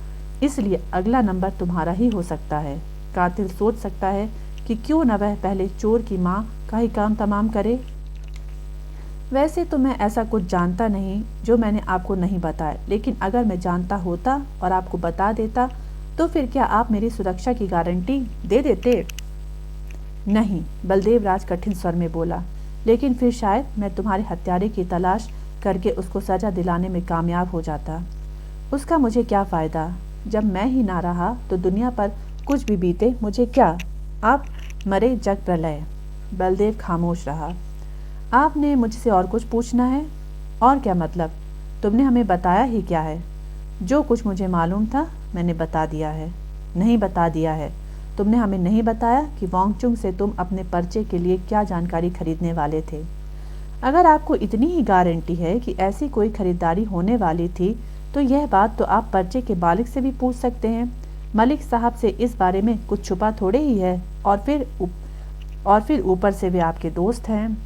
इसलिए अगला नंबर तुम्हारा ही हो सकता है। कातिल सोच सकता है कि क्यों न वह पहले चोर की माँ का ही काम तमाम करे। वैसे तो मैं ऐसा कुछ जानता नहीं जो मैंने आपको नहीं बताया, लेकिन अगर मैं जानता होता और आपको बता देता तो फिर क्या आप मेरी सुरक्षा की गारंटी दे देते? नहीं, बलदेव राज कठिन स्वर में बोला। लेकिन फिर शायद मैं तुम्हारे हत्यारे की तलाश करके उसको सजा दिलाने में कामयाब हो जाता। उसका मुझे क्या फ़ायदा? जब मैं ही ना रहा तो दुनिया पर कुछ भी बीते मुझे क्या? आप मरे जग प्रलय। बलदेव खामोश रहा। आपने मुझसे और कुछ पूछना है? और क्या मतलब? तुमने हमें बताया ही क्या है? जो कुछ मुझे मालूम था मैंने बता दिया है। नहीं बता दिया है। तुमने हमें नहीं बताया कि वांगचुंग से तुम अपने पर्चे के लिए क्या जानकारी खरीदने वाले थे। अगर आपको इतनी ही गारंटी है कि ऐसी कोई खरीदारी होने वाली थी तो यह बात तो आप पर्चे के मालिक से भी पूछ सकते हैं। मलिक साहब से इस बारे में कुछ छुपा थोड़े ही है। और फिर ऊपर से वे आपके दोस्त हैं।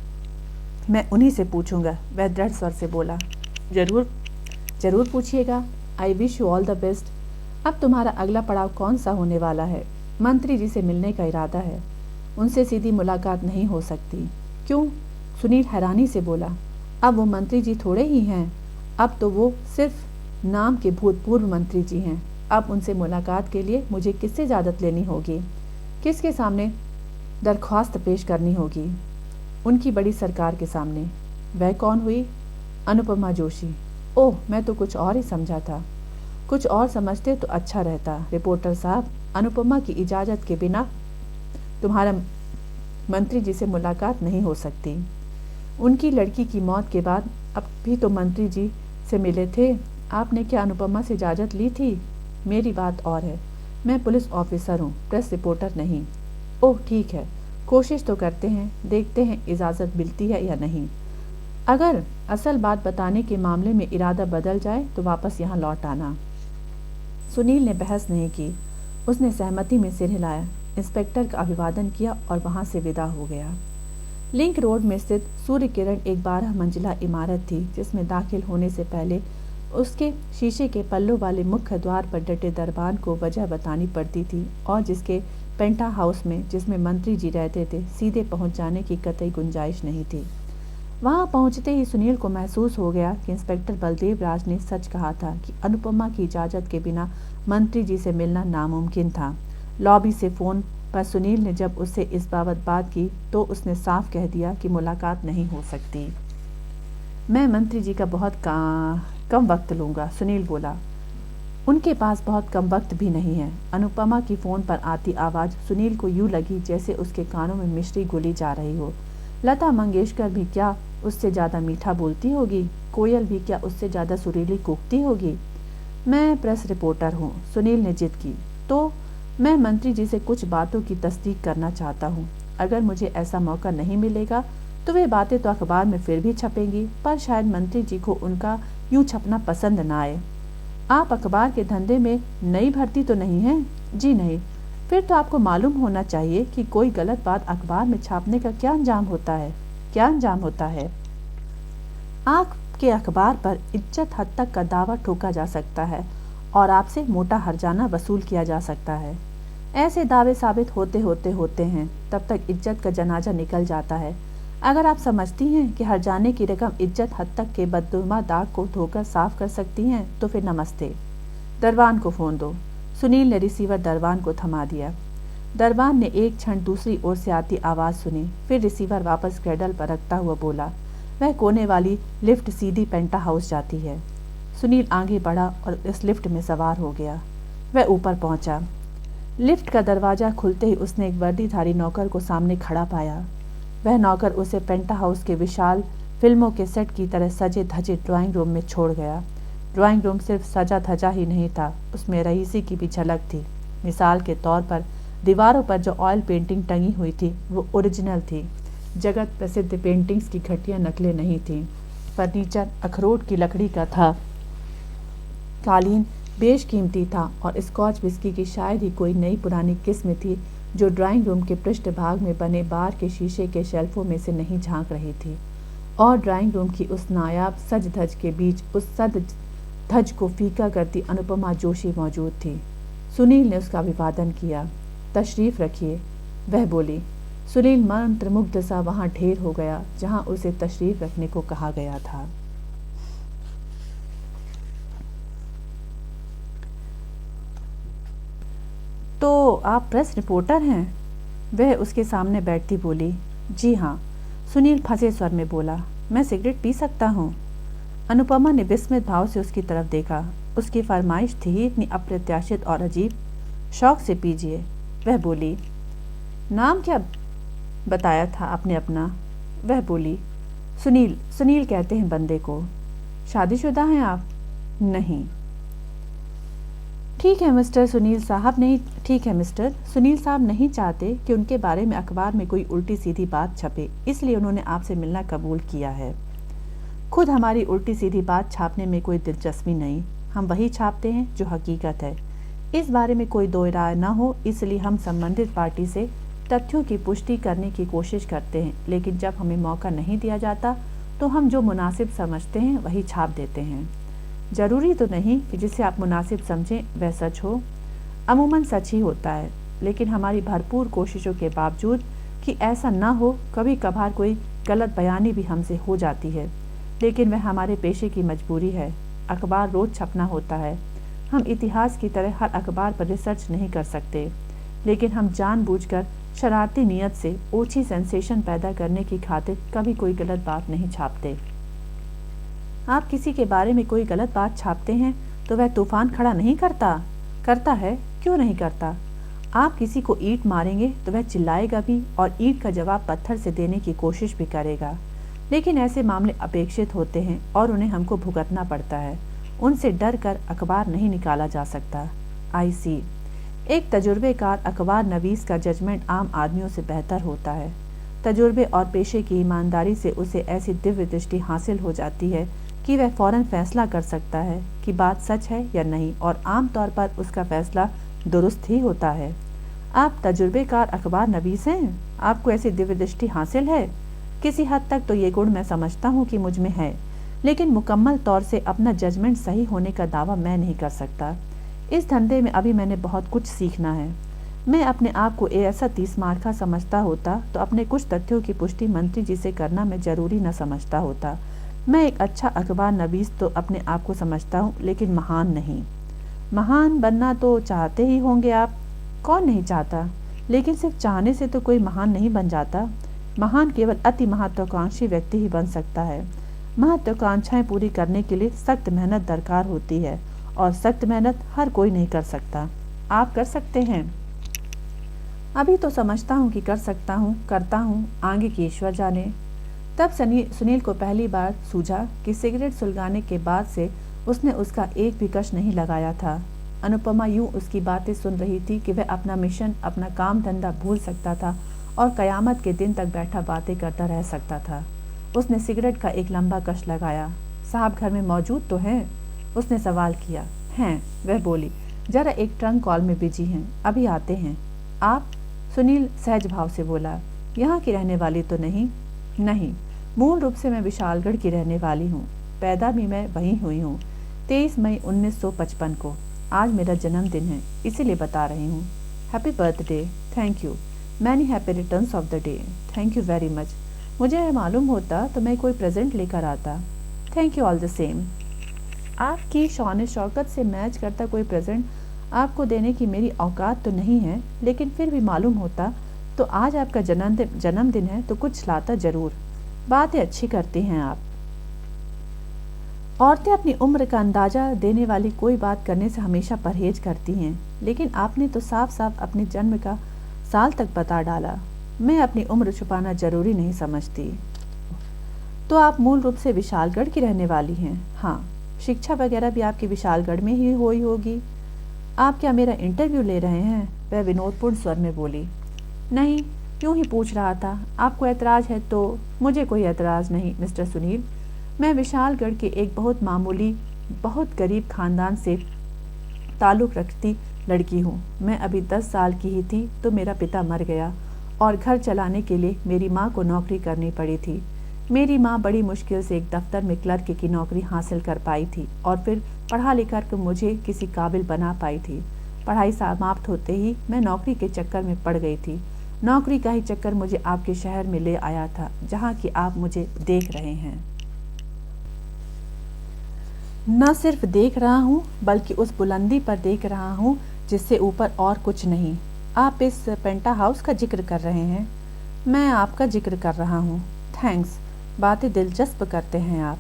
मैं उन्हीं से पूछूंगा, वह दृढ़ स्वर से बोला। जरूर जरूर पूछिएगा। I wish you all the best. अब तुम्हारा अगला पड़ाव कौन सा होने वाला है? मंत्री जी से मिलने का इरादा है। उनसे सीधी मुलाकात नहीं हो सकती। क्यों? सुनील हैरानी से बोला। अब वो मंत्री जी थोड़े ही हैं। अब तो वो सिर्फ नाम के भूतपूर्व मंत्री जी हैं। अब उनसे मुलाकात के लिए मुझे किससे इजाज़त लेनी होगी? किसके सामने दरख्वास्त पेश करनी होगी? उनकी बड़ी सरकार के सामने। वह कौन हुई? अनुपमा जोशी। ओह, मैं तो कुछ और ही समझा था। कुछ और समझते तो अच्छा रहता। रिपोर्टर साहब, अनुपमा की इजाज़त के बिना तुम्हारा मंत्री जी से मुलाकात नहीं हो सकती। उनकी लड़की की मौत के बाद अब भी तो मंत्री जी से मिले थे। आपने क्या अनुपमा से इजाज़त ली थी? मेरी बात और है। मैं पुलिस ऑफिसर हूँ, प्रेस रिपोर्टर नहीं। ओह ठीक है, कोशिश तो करते हैं, देखते हैं इजाज़त मिलती है या नहीं। अगर असल बात बताने के मामले में इरादा बदल जाए तो वापस यहाँ लौट आना। सुनील ने बहस नहीं की। उसने सहमति में सिर हिलाया, इंस्पेक्टर का अभिवादन किया और वहाँ से विदा हो गया। लिंक रोड में स्थित सूर्य किरण एक 12 मंजिला इमारत थी, जिसमें दाखिल होने से पहले उसके शीशे के पल्लों वाले मुख्य द्वार पर डटे दरबान को वजह बतानी पड़ती थी और जिसके पेंटा हाउस में, जिसमें मंत्री जी रहते थे, सीधे पहुंच जाने की कतई गुंजाइश नहीं थी। वहां पहुंचते ही सुनील को महसूस हो गया कि इंस्पेक्टर बलदेव राज ने सच कहा था कि अनुपमा की इजाज़त के बिना मंत्री जी से मिलना नामुमकिन था। लॉबी से फ़ोन पर सुनील ने जब उससे इस बाबत बात की तो उसने साफ कह दिया कि मुलाकात नहीं हो सकती। मैं मंत्री जी का बहुत कम वक्त लूँगा, सुनील बोला। उनके पास बहुत कम वक्त भी नहीं है। अनुपमा की फ़ोन पर आती आवाज़ सुनील को यूँ लगी जैसे उसके कानों में मिश्री घुली जा रही हो। लता मंगेशकर भी क्या उससे ज़्यादा मीठा बोलती होगी? कोयल भी क्या उससे ज़्यादा सुरीली कूकती होगी? मैं प्रेस रिपोर्टर हूँ, सुनील ने जिद की। तो मैं मंत्री जी से कुछ बातों की तस्दीक करना चाहता हूँ। अगर मुझे ऐसा मौका नहीं मिलेगा तो वे बातें तो अखबार में फिर भी छपेंगी, पर शायद मंत्री जी को उनका यूँ छपना पसंद ना आए। आप अखबार के धंधे में नई भर्ती तो नहीं हैं? जी नहीं। फिर तो आपको मालूम होना चाहिए कि कोई गलत बात अखबार में छापने का क्या अंजाम होता है। क्या अंजाम होता है? आपके अखबार पर इज्जत हद तक का दावा ठोका जा सकता है और आपसे मोटा हर्जाना वसूल किया जा सकता है। ऐसे दावे साबित होते हैं, तब तक इज्जत का जनाजा निकल जाता है। अगर आप समझती हैं कि हर्जाने की रकम इज्जत हद तक के बददुमा दाग को धोकर साफ कर सकती हैं तो फिर नमस्ते। दरबान को फ़ोन दो। सुनील ने रिसीवर दरबान को थमा दिया। दरबान ने एक क्षण दूसरी ओर से आती आवाज़ सुनी, फिर रिसीवर वापस क्रेडल पर रखता हुआ बोला, वह कोने वाली लिफ्ट सीधी पेंटा हाउस जाती है। सुनील आगे बढ़ा और इस लिफ्ट में सवार हो गया। वह ऊपर पहुंचा। लिफ्ट का दरवाज़ा खुलते ही उसने एक वर्दीधारी नौकर को सामने खड़ा पाया। वह नौकर उसे पेंटा हाउस के विशाल फिल्मों के सेट की तरह सजे धजे ड्राइंग रूम में छोड़ गया। ड्राइंग रूम सिर्फ सजा धजा ही नहीं था, उसमें रईसी की भी झलक थी। मिसाल के तौर पर दीवारों पर जो ऑयल पेंटिंग टंगी हुई थी वो ओरिजिनल थी। जगत प्रसिद्ध पेंटिंग्स की घटिया नकलें नहीं थीं। फर्नीचर अखरोट की लकड़ी का था। कालीन बेशकीमती था और स्कॉच विस्की की शायद ही कोई नई पुरानी किस्म थी जो ड्राइंग रूम के पृष्ठ भाग में बने बार के शीशे के शेल्फों में से नहीं झांक रही थी। और ड्राइंग रूम की उस नायाब सज धज के बीच उस सज धज को फीका करती अनुपमा जोशी मौजूद थी। सुनील ने उसका अभिवादन किया। तशरीफ़ रखिए, वह बोली। सुनील मंत्रमुग्ध सा वहाँ ढेर हो गया जहाँ उसे तशरीफ़ रखने को कहा गया था। तो आप प्रेस रिपोर्टर हैं? वह उसके सामने बैठती बोली। जी हाँ। सुनील फंसे स्वर में बोला, मैं सिगरेट पी सकता हूँ? अनुपमा ने विस्मित भाव से उसकी तरफ देखा। उसकी फरमाइश थी ही इतनी अप्रत्याशित और अजीब। शौक से पीजिए, वह बोली। नाम क्या बताया था आपने अपना? वह बोली। सुनील, सुनील कहते हैं बंदे को। शादीशुदा हैं आप? नहीं। ठीक है मिस्टर सुनील साहब नहीं चाहते कि उनके बारे में अखबार में कोई उल्टी सीधी बात छपे, इसलिए उन्होंने आपसे मिलना कबूल किया है। खुद हमारी उल्टी सीधी बात छापने में कोई दिलचस्पी नहीं, हम वही छापते हैं जो हकीकत है। इस बारे में कोई दो राय न हो, इसलिए हम संबंधित पार्टी से तथ्यों की पुष्टि करने की कोशिश करते हैं, लेकिन जब हमें मौका नहीं दिया जाता तो हम जो मुनासिब समझते हैं वही छाप देते हैं। जरूरी तो नहीं कि जिसे आप मुनासिब समझें वह सच हो, अमूमन सच ही होता है, लेकिन हमारी भरपूर कोशिशों के बावजूद कि ऐसा न हो, कभी कभार कोई गलत बयानी भी हमसे हो जाती है, लेकिन वह हमारे पेशे की मजबूरी है। अखबार रोज छपना होता है। हम इतिहास की तरह हर अखबार पर रिसर्च नहीं कर सकते, लेकिन हम जानबूझकर शरारती नियत से ओछी सेंसेशन पैदा करने की खातिर कभी कोई गलत बात नहीं छापते। आप किसी के बारे में कोई गलत बात छापते हैं तो वह तूफान खड़ा नहीं करता है, क्यों नहीं करता? आप किसी को ईंट मारेंगे तो वह चिल्लाएगा भी और ईंट का जवाब पत्थर से देने की कोशिश भी करेगा, लेकिन ऐसे मामले अपेक्षित होते हैं और उन्हें हमको भुगतना पड़ता है। उनसे डर कर अखबार नहीं निकाला जा सकता। आई सी। एक तजुर्बेकार अखबार नवीस का जजमेंट आम आदमियों से बेहतर होता है। तजुर्बे और पेशे की ईमानदारी से उसे ऐसी दिव्य दृष्टि हासिल हो जाती है कि वह फौरन फैसला कर सकता है कि बात सच है या नहीं, और आमतौर पर उसका फैसला दुरुस्त ही होता है। आप तजुर्बेकार अखबार नवीस हैं? आपको ऐसी दिव्य दृष्टि हासिल है? किसी हद तक तो ये गुण मैं समझता हूँ कि मुझ में है, लेकिन मुकम्मल तौर से अपना जजमेंट सही होने का दावा मैं नहीं कर सकता। इस धंधे में अभी मैंने बहुत कुछ सीखना है। मैं अपने आप को ऐसा 30 मार्का समझता होता तो अपने कुछ तथ्यों की पुष्टि मंत्री जी से करना मैं जरूरी न समझता होता। मैं एक अच्छा अखबार नवीस तो अपने आप को समझता हूँ, लेकिन महान नहीं। महान बनना तो चाहते ही होंगे आप। कौन नहीं चाहता, लेकिन सिर्फ चाहने से तो कोई महान नहीं बन जाता। महान केवल अति महत्वाकांक्षी व्यक्ति ही बन सकता है। महत्वाकांक्षाएं पूरी करने के लिए सख्त मेहनत दरकार होती है, और सख्त मेहनत हर कोई नहीं कर सकता। आप कर सकते हैं? अभी तो समझता हूँ कि कर सकता हूँ, करता हूँ, आगे की ईश्वर जाने। तब सुनील को पहली बार सूझा कि सिगरेट सुलगाने के बाद से उसने उसका एक भी कश नहीं लगाया था। अनुपमा यूं उसकी बातें सुन रही थी कि वह अपना मिशन, अपना काम धंधा भूल सकता था और कयामत के दिन तक बैठा बातें करता रह सकता था। उसने सिगरेट का एक लंबा कश लगाया। साहब घर में मौजूद तो हैं? उसने सवाल किया। हैं, वह बोली। जरा एक ट्रंक कॉल में बिजी हैं, अभी आते हैं। आप? सुनील सहज भाव से बोला। यहाँ की रहने वाली तो नहीं? नहीं, मूल रूप से मैं विशालगढ़ की रहने वाली हूँ। पैदा भी मैं वहीं हुई हूँ। 23 मई 1955 को। आज मेरा जन्मदिन है, इसीलिए बता रही हूँ। Happy birthday. Thank you. Many happy returns of the day. Thank you very much. मुझे मालूम होता तो मैं कोई प्रेजेंट लेकर आता। Thank you all the same. आपकी शान शौकत से मैच करता कोई प्रेजेंट आपको देने की मेरी औकात तो नहीं है, लेकिन फिर भी मालूम होता तो आज आपका जन्मदिन है तो कुछ लाता जरूर। बातें अच्छी करती हैं आप। औरतें अपनी उम्र का अंदाजा देने वाली कोई बात करने से हमेशा परहेज करती हैं, लेकिन आपने तो साफ साफ अपने जन्म का साल तक बता डाला। मैं अपनी उम्र छुपाना जरूरी नहीं समझती। तो आप मूल रूप से विशालगढ़ की रहने वाली हैं? हाँ। शिक्षा वगैरह भी आपकी विशालगढ़ में ही हुई होगी। आप क्या मेरा इंटरव्यू ले रहे हैं? वह विनोदपूर्ण स्वर में बोली। नहीं, यूं ही पूछ रहा था। आपको ऐतराज है तो? मुझे कोई ऐतराज नहीं मिस्टर सुनील। मैं विशालगढ़ के एक बहुत मामूली, बहुत गरीब खानदान से ताल्लुक़ रखती लड़की हूँ। मैं अभी 10 साल की ही थी तो मेरा पिता मर गया और घर चलाने के लिए मेरी माँ को नौकरी करनी पड़ी थी। मेरी माँ बड़ी मुश्किल से एक दफ्तर में क्लर्क की नौकरी हासिल कर पाई थी और फिर पढ़ा लिखा कर मुझे किसी काबिल बना पाई थी। पढ़ाई समाप्त होते ही मैं नौकरी के चक्कर में पड़ गई थी। नौकरी का ही चक्कर मुझे आपके शहर में ले आया था, जहाँ की आप मुझे देख रहे हैं। न सिर्फ देख रहा हूँ, बल्कि उस बुलंदी पर देख रहा हूँ जिससे ऊपर और कुछ नहीं। आप इस पेंटा हाउस का जिक्र कर रहे हैं? मैं आपका जिक्र कर रहा हूँ। थैंक्स, बातें दिलचस्प करते हैं आप।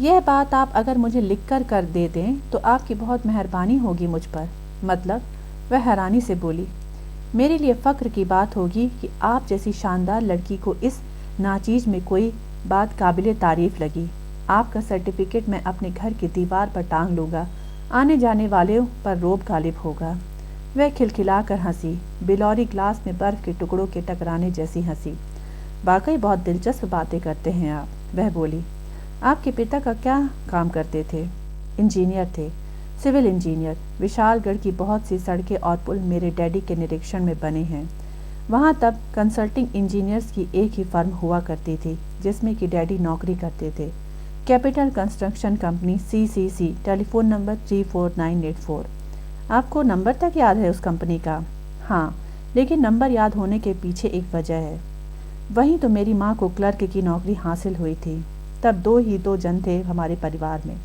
यह बात आप अगर मुझे लिख कर दे दें तो आपकी बहुत मेहरबानी होगी मुझ पर। मतलब? वह हैरानी से बोली। मेरे लिए फ़क्र की बात होगी कि आप जैसी शानदार लड़की को इस नाचीज में कोई बात काबिले तारीफ़ लगी। आपका सर्टिफिकेट मैं अपने घर की दीवार पर टांग लूँगा। आने जाने वालों पर रोब गालिब होगा। वह खिलखिलाकर हंसी, बिलौरी ग्लास में बर्फ़ के टुकड़ों के टकराने जैसी हंसी। वाकई बहुत दिलचस्प बातें करते हैं आप, वह बोली। आपके पिता का क्या काम करते थे? इंजीनियर थे, सिविल इंजीनियर। विशालगढ़ की बहुत सी सड़कें और पुल मेरे डैडी के निरीक्षण में बने हैं। वहाँ तब कंसल्टिंग इंजीनियर्स की एक ही फर्म हुआ करती थी जिसमें कि डैडी नौकरी करते थे। Capital construction company, CCC, telephone number 34984। आपको नंबर तक याद है उस कंपनी का? हाँ, लेकिन नंबर याद होने के पीछे एक वजह है। वहीं तो मेरी माँ को क्लर्क की नौकरी हासिल हुई थी। तब दो जन थे हमारे परिवार में,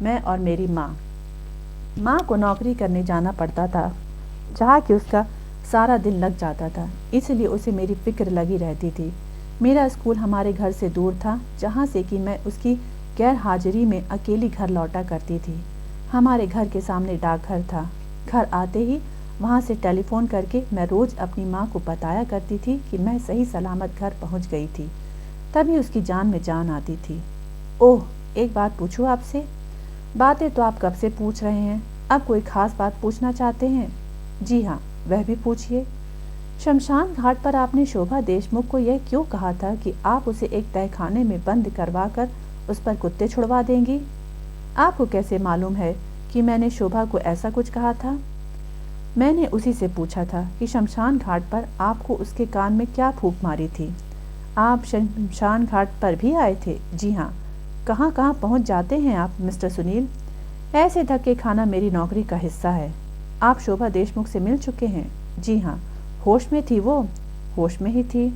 मैं और मेरी माँ। माँ को नौकरी करने जाना पड़ता था जहाँ कि उसका सारा दिन लग जाता था, इसलिए उसे मेरी फिक्र लगी रहती थी। मेरा स्कूल हमारे घर से दूर था, जहाँ से कि मैं उसकी गैर हाजिरी में अकेली घर लौटा करती थी। हमारे घर के सामने डाकघर था। घर आते ही वहाँ से टेलीफोन करके मैं रोज़ अपनी माँ को बताया करती थी कि मैं सही सलामत घर पहुँच गई थी। तभी उसकी जान में जान आती थी। ओह, एक बात पूछूं आपसे? बातें तो आप कब से पूछ रहे हैं, अब कोई खास बात पूछना चाहते हैं? जी हाँ, वह भी पूछिए। शमशान घाट पर आपने शोभा देशमुख को यह क्यों कहा था कि आप उसे एक तहखाने में बंद करवा कर उस पर कुत्ते छुड़वा देंगी? आपको कैसे मालूम है कि मैंने शोभा को ऐसा कुछ कहा था? मैंने उसी से पूछा था कि शमशान घाट पर आपको उसके कान में क्या फूंक मारी थी। आप शमशान घाट पर भी आए थे? जी हाँ। कहाँ कहाँ पहुँच जाते हैं आप मिस्टर सुनील? ऐसे धक्के खाना मेरी नौकरी का हिस्सा है। आप शोभा देशमुख से मिल चुके हैं? जी हाँ। होश में थी वो? होश में ही थी।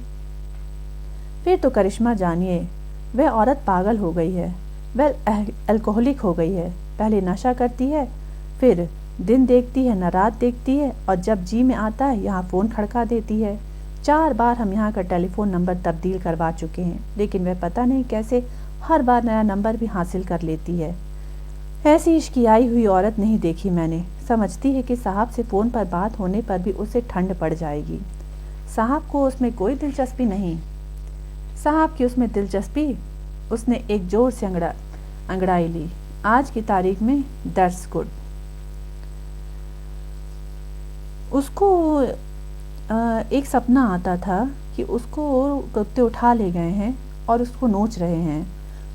फिर तो करिश्मा जानिए, वह औरत पागल हो गई है। वह अल्कोहलिक हो गई है। पहले नशा करती है, फिर दिन देखती है न रात देखती है, और जब जी में आता है यहाँ फ़ोन खड़का देती है। 4 बार हम यहाँ का टेलीफोन नंबर तब्दील करवा चुके हैं, लेकिन वह पता नहीं कैसे हर बार नया नंबर भी हासिल कर लेती है। ऐसी इश्कियाई हुई औरत नहीं देखी मैंने। समझती है कि साहब से फ़ोन पर बात होने पर भी उसे ठंड पड़ जाएगी। साहब को उसमें कोई दिलचस्पी नहीं। साहब की उसमें दिलचस्पी? उसने एक जोर से अंगड़ाई ली। आज की तारीख में दैट्स गुड। उसको एक सपना आता था कि उसको कुत्ते उठा ले गए हैं और उसको नोच रहे हैं।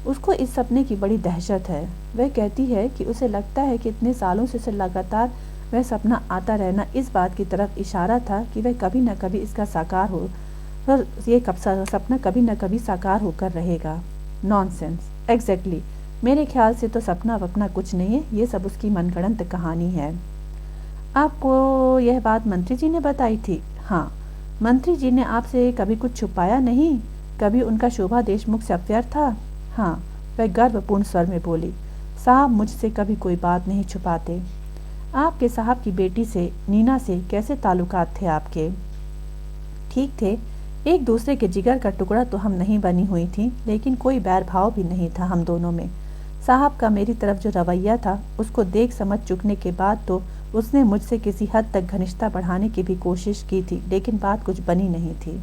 उसको इस सपने की बड़ी दहशत है। वह कहती है कि उसे लगता है कि इतने सालों से उसे लगातार वह सपना आता रहना इस बात की तरफ इशारा था कि वह कभी न कभी इसका साकार हो, और ये सपना कभी न कभी साकार होकर रहेगा। नॉनसेंस। एग्जैक्टली। मेरे ख्याल से तो सपना वपना कुछ नहीं है, ये सब उसकी मनगढ़ंत कहानी है। आपको यह बात मंत्री जी ने बताई थी? हाँ। मंत्री जी ने आपसे कभी कुछ छुपाया नहीं? कभी उनका शोभा देशमुख से अफेयर था? हाँ, वह गर्वपूर्ण स्वर में बोली। साहब मुझसे कभी कोई बात नहीं छुपाते। आपके साहब की बेटी से, नीना से कैसे ताल्लुकात थे आपके? ठीक थे, एक दूसरे के जिगर का टुकड़ा तो हम नहीं बनी हुई थी, लेकिन कोई बैर भाव भी नहीं था हम दोनों में। साहब का मेरी तरफ जो रवैया था, उसको देख समझ चुकने के बाद तो उसने मुझसे किसी हद तक घनिष्ठता बढ़ाने की भी कोशिश की थी, लेकिन बात कुछ बनी नहीं थी।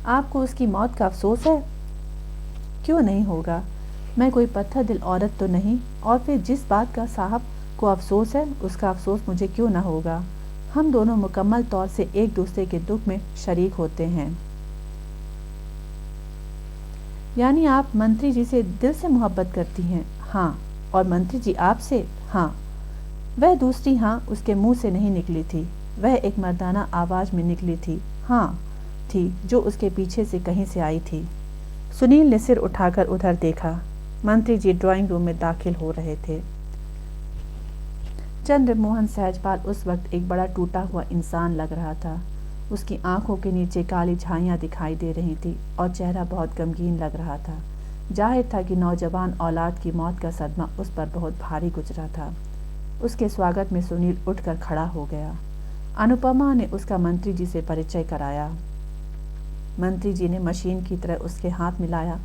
आपको उसकी मौत का अफसोस है? क्यों नहीं होगा? मैं कोई पत्थर दिल औरत तो नहीं, और फिर जिस बात का साहब को अफसोस है उसका अफसोस मुझे क्यों ना होगा। हम दोनों मुकम्मल तौर से एक दूसरे के दुख में शरीक होते हैं। यानी आप मंत्री जी से दिल से मोहब्बत करती हैं? हाँ। और मंत्री जी आपसे? हाँ। वह दूसरी हाँ उसके मुंह से नहीं निकली थी, वह एक मर्दाना आवाज में निकली थी। हाँ थी, जो उसके पीछे से कहीं से आई थी। सुनील ने सिर उठाकर उधर देखा। मंत्री जी ड्राइंग रूम में दाखिल हो रहे थे। चंद्रमोहन सहजपाल उस वक्त एक बड़ा टूटा हुआ इंसान लग रहा था। उसकी आंखों के नीचे काली झाइयाँ दिखाई दे रही थी और चेहरा बहुत गमगीन लग रहा था। जाहिर था कि नौजवान औलाद की मौत का सदमा उस पर बहुत भारी गुजरा था। उसके स्वागत में सुनील उठकर खड़ा हो गया। अनुपमा ने उसका मंत्री जी से परिचय कराया। मंत्री जी ने मशीन की तरह उसके हाथ मिलाया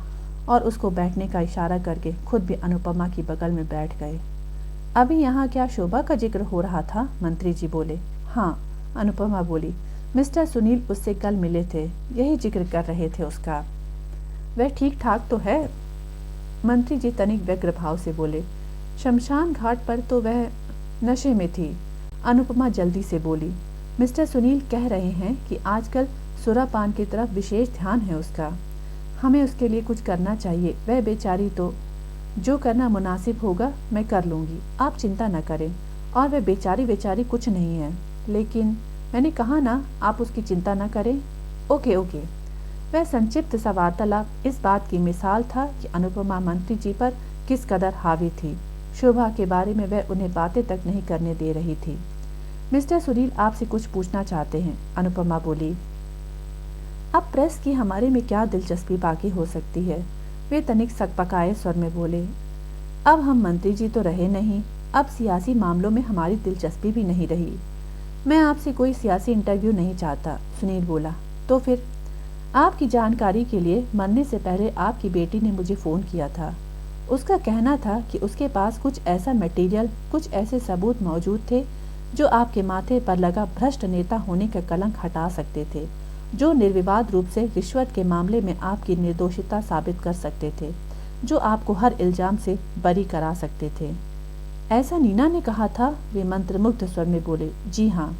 और उसको बैठने का इशारा करके खुद भी अनुपमा की बगल में बैठ गए। अभी यहाँ क्या शोभा का जिक्र हो रहा था? मंत्री जी बोले। हाँ, अनुपमा बोली। मिस्टर सुनील उससे कल मिले थे, यही जिक्र कर रहे थे उसका। वह ठीक ठाक तो है? मंत्री जी तनिक व्यग्र भाव से बोले। शमशान घाट पर तो वह नशे में थी। अनुपमा जल्दी से बोली। मिस्टर सुनील कह रहे हैं कि आजकल सुरापान की तरफ विशेष ध्यान है उसका। हमें उसके लिए कुछ करना चाहिए। वह बेचारी तो जो करना मुनासिब होगा मैं कर लूँगी, आप चिंता न करें। और वह बेचारी कुछ नहीं है। लेकिन मैंने कहा ना, आप उसकी चिंता न करें। Okay okay. वह संक्षिप्त सा वार्तालाप इस बात की मिसाल था कि अनुपमा मंत्री जी पर किस कदर हावी थी। शोभा के बारे में वह उन्हें बातें तक नहीं करने दे रही थी। मिस्टर सुनील आपसे कुछ पूछना चाहते हैं, अनुपमा बोली। अब प्रेस की हमारे में क्या दिलचस्पी बाकी हो सकती है? वे तनिक सकपकाए स्वर में बोले। अब हम मंत्री जी तो रहे नहीं, अब सियासी मामलों में हमारी दिलचस्पी भी नहीं रही। मैं आपसे कोई सियासी इंटरव्यू नहीं चाहता, सुनील बोला। तो फिर? आपकी जानकारी के लिए मरने से पहले आपकी बेटी ने मुझे फ़ोन किया था। उसका कहना था कि उसके पास कुछ ऐसा मटेरियल, कुछ ऐसे सबूत मौजूद थे जो आपके माथे पर लगा भ्रष्ट नेता होने का कलंक हटा सकते थे, जो निर्विवाद रूप से रिश्वत के मामले में आपकी निर्दोषिता साबित कर सकते थे, जो आपको हर इल्जाम से बरी करा सकते थे। ऐसा नीना ने कहा था, वे मंत्रमुग्ध स्वर में बोले। जी हाँ।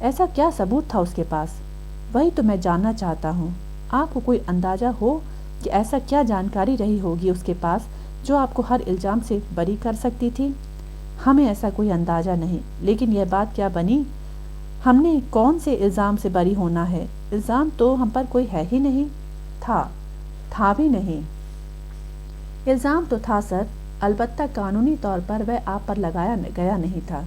ऐसा क्या सबूत था उसके पास? वही तो मैं जानना चाहता हूँ। आपको कोई अंदाजा हो कि ऐसा क्या जानकारी रही होगी उसके पास जो आपको हर इल्जाम से बरी कर सकती थी? हमें ऐसा कोई अंदाजा नहीं, लेकिन यह बात क्या बनी, हमने कौन से इल्ज़ाम से बरी होना है? इल्ज़ाम तो हम पर कोई है ही नहीं। था भी नहीं। इल्ज़ाम तो था सर, अलबत्ता कानूनी तौर पर वह आप पर लगाया गया नहीं था।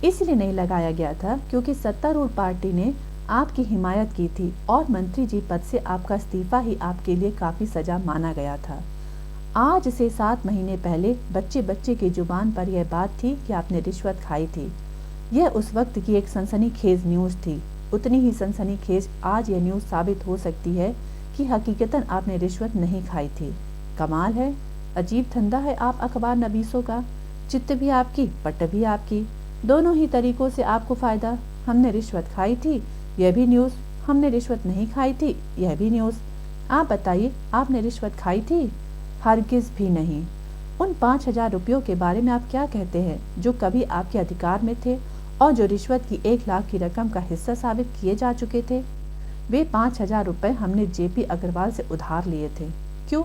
इसलिए नहीं लगाया गया था क्योंकि सत्तारूढ़ पार्टी ने आपकी हिमायत की थी और मंत्री जी पद से आपका इस्तीफा ही आपके लिए काफ़ी सजा माना गया था। आज से 7 महीने पहले बच्चे बच्चे की जुबान पर यह बात थी कि आपने रिश्वत खाई थी। यह उस वक्त की एक सनसनीखेज न्यूज़ थी। उतनी ही सनसनीखेज आज यह न्यूज़ साबित हो सकती है कि हकीकतन आपने रिश्वत नहीं खाई थी। कमाल है, अजीब धंधा है आप अखबार नवीसों का। चित्त भी आपकी, पट भी आपकी, दोनों ही तरीकों से आपको फ़ायदा। हमने रिश्वत खाई थी, यह भी न्यूज़। हमने रिश्वत नहीं खाई थी, यह भी न्यूज़। आप बताइए, आपने रिश्वत खाई थी? हरगिज़ भी नहीं। उन 5,000 रुपयों के बारे में आप क्या कहते हैं जो कभी आपके अधिकार में थे और जो रिश्वत की 1 लाख की रकम का हिस्सा साबित किए जा चुके थे? वे 5,000 रुपये हमने जेपी अग्रवाल से उधार लिए थे। क्यों?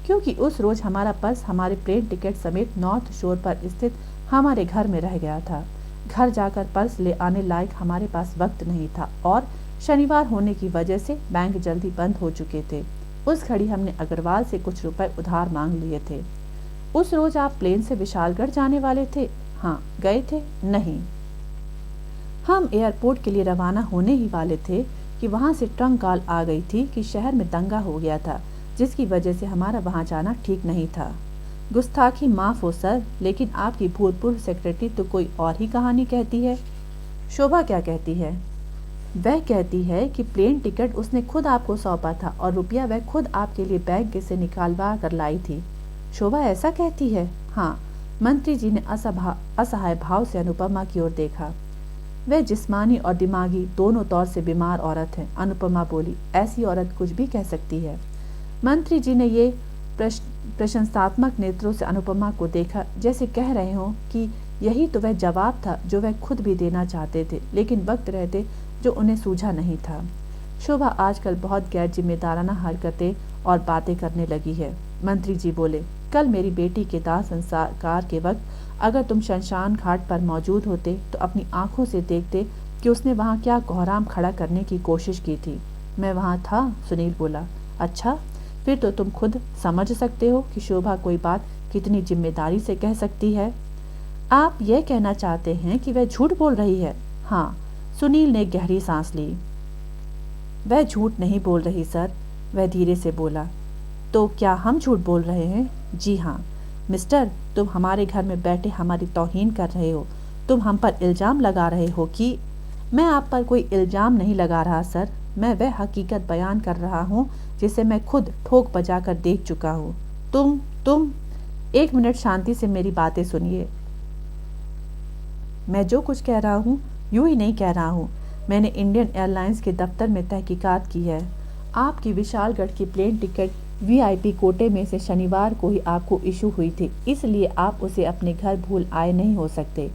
क्योंकि उस रोज़ हमारा पर्स हमारे प्लेन टिकट समेत नॉर्थ शोर पर स्थित हमारे घर में रह गया था। घर जाकर पर्स ले आने लायक हमारे पास वक्त नहीं था और शनिवार होने की वजह से बैंक जल्दी बंद हो चुके थे। उस घड़ी हमने अग्रवाल से कुछ रुपए उधार मांग लिए थे। उस रोज आप प्लेन से विशालगढ़ जाने वाले थे? हाँ। गए थे? नहीं। हम एयरपोर्ट के लिए रवाना होने ही वाले थे कि वहाँ से ट्रंक कॉल आ गई थी कि शहर में दंगा हो गया था, जिसकी वजह से हमारा वहाँ जाना ठीक नहीं था। गुस्ताखी माफ़ हो सर, लेकिन आपकी भूतपूर्व सेक्रेटरी तो कोई और ही कहानी कहती है। शोभा क्या कहती है? वह कहती है कि प्लेन टिकट उसने खुद आपको सौंपा था और रुपया वह खुद आपके लिए बैंक से निकालवा कर लाई थी। शोभा ऐसा कहती है? हाँ। मंत्री जी ने असहाय भाव से अनुपमा की ओर देखा। वह जिस्मानी और दिमागी दोनों तौर से बीमार औरत है, अनुपमा बोली। ऐसी औरत कुछ भी कह सकती है। मंत्री जी ने ये प्रशंसात्मक नेत्रों से अनुपमा को देखा, जैसे कह रहे हों कि यही तो वह जवाब था जो वह खुद भी देना चाहते थे, लेकिन वक्त रहते जो उन्हें सूझा नहीं था। शोभा आजकल बहुत गैर जिम्मेदाराना हरकतें और बातें करने लगी है। मंत्री जी बोले, कल मेरी बेटी के दाह संस्कार के वक्त अगर तुम शमशान घाट पर मौजूद होते तो अपनी आंखों से देखते कि उसने वहाँ क्या कोहराम खड़ा करने की कोशिश की थी। मैं वहाँ था, सुनील बोला। अच्छा, फिर तो तुम खुद समझ सकते हो कि शोभा कोई बात कितनी जिम्मेदारी से कह सकती है। आप यह कहना चाहते हैं कि वह झूठ बोल रही है? हाँ। सुनील ने गहरी सांस ली। वह झूठ नहीं बोल रही सर, वह धीरे से बोला। तो क्या हम झूठ बोल रहे हैं? जी हाँ। मिस्टर, तुम हमारे घर में बैठे हमारी तौहीन कर रहे हो। तुम हम पर इल्ज़ाम लगा रहे हो कि मैं आप पर कोई इल्ज़ाम नहीं लगा रहा सर, मैं वह हकीकत बयान कर रहा हूँ जिसे मैं खुद ठोक बजा कर देख चुका हूँ। तुम 1 मिनट शांति से मेरी बातें सुनिए। मैं जो कुछ कह रहा हूँ यूं ही नहीं कह रहा हूँ। मैंने इंडियन एयरलाइंस के दफ्तर में तहकीकात की है। आपकी विशालगढ़ की प्लेन टिकट VIP कोटे में से शनिवार को ही आपको इशू हुई थी, इसलिए आप उसे अपने घर भूल आए नहीं हो सकते।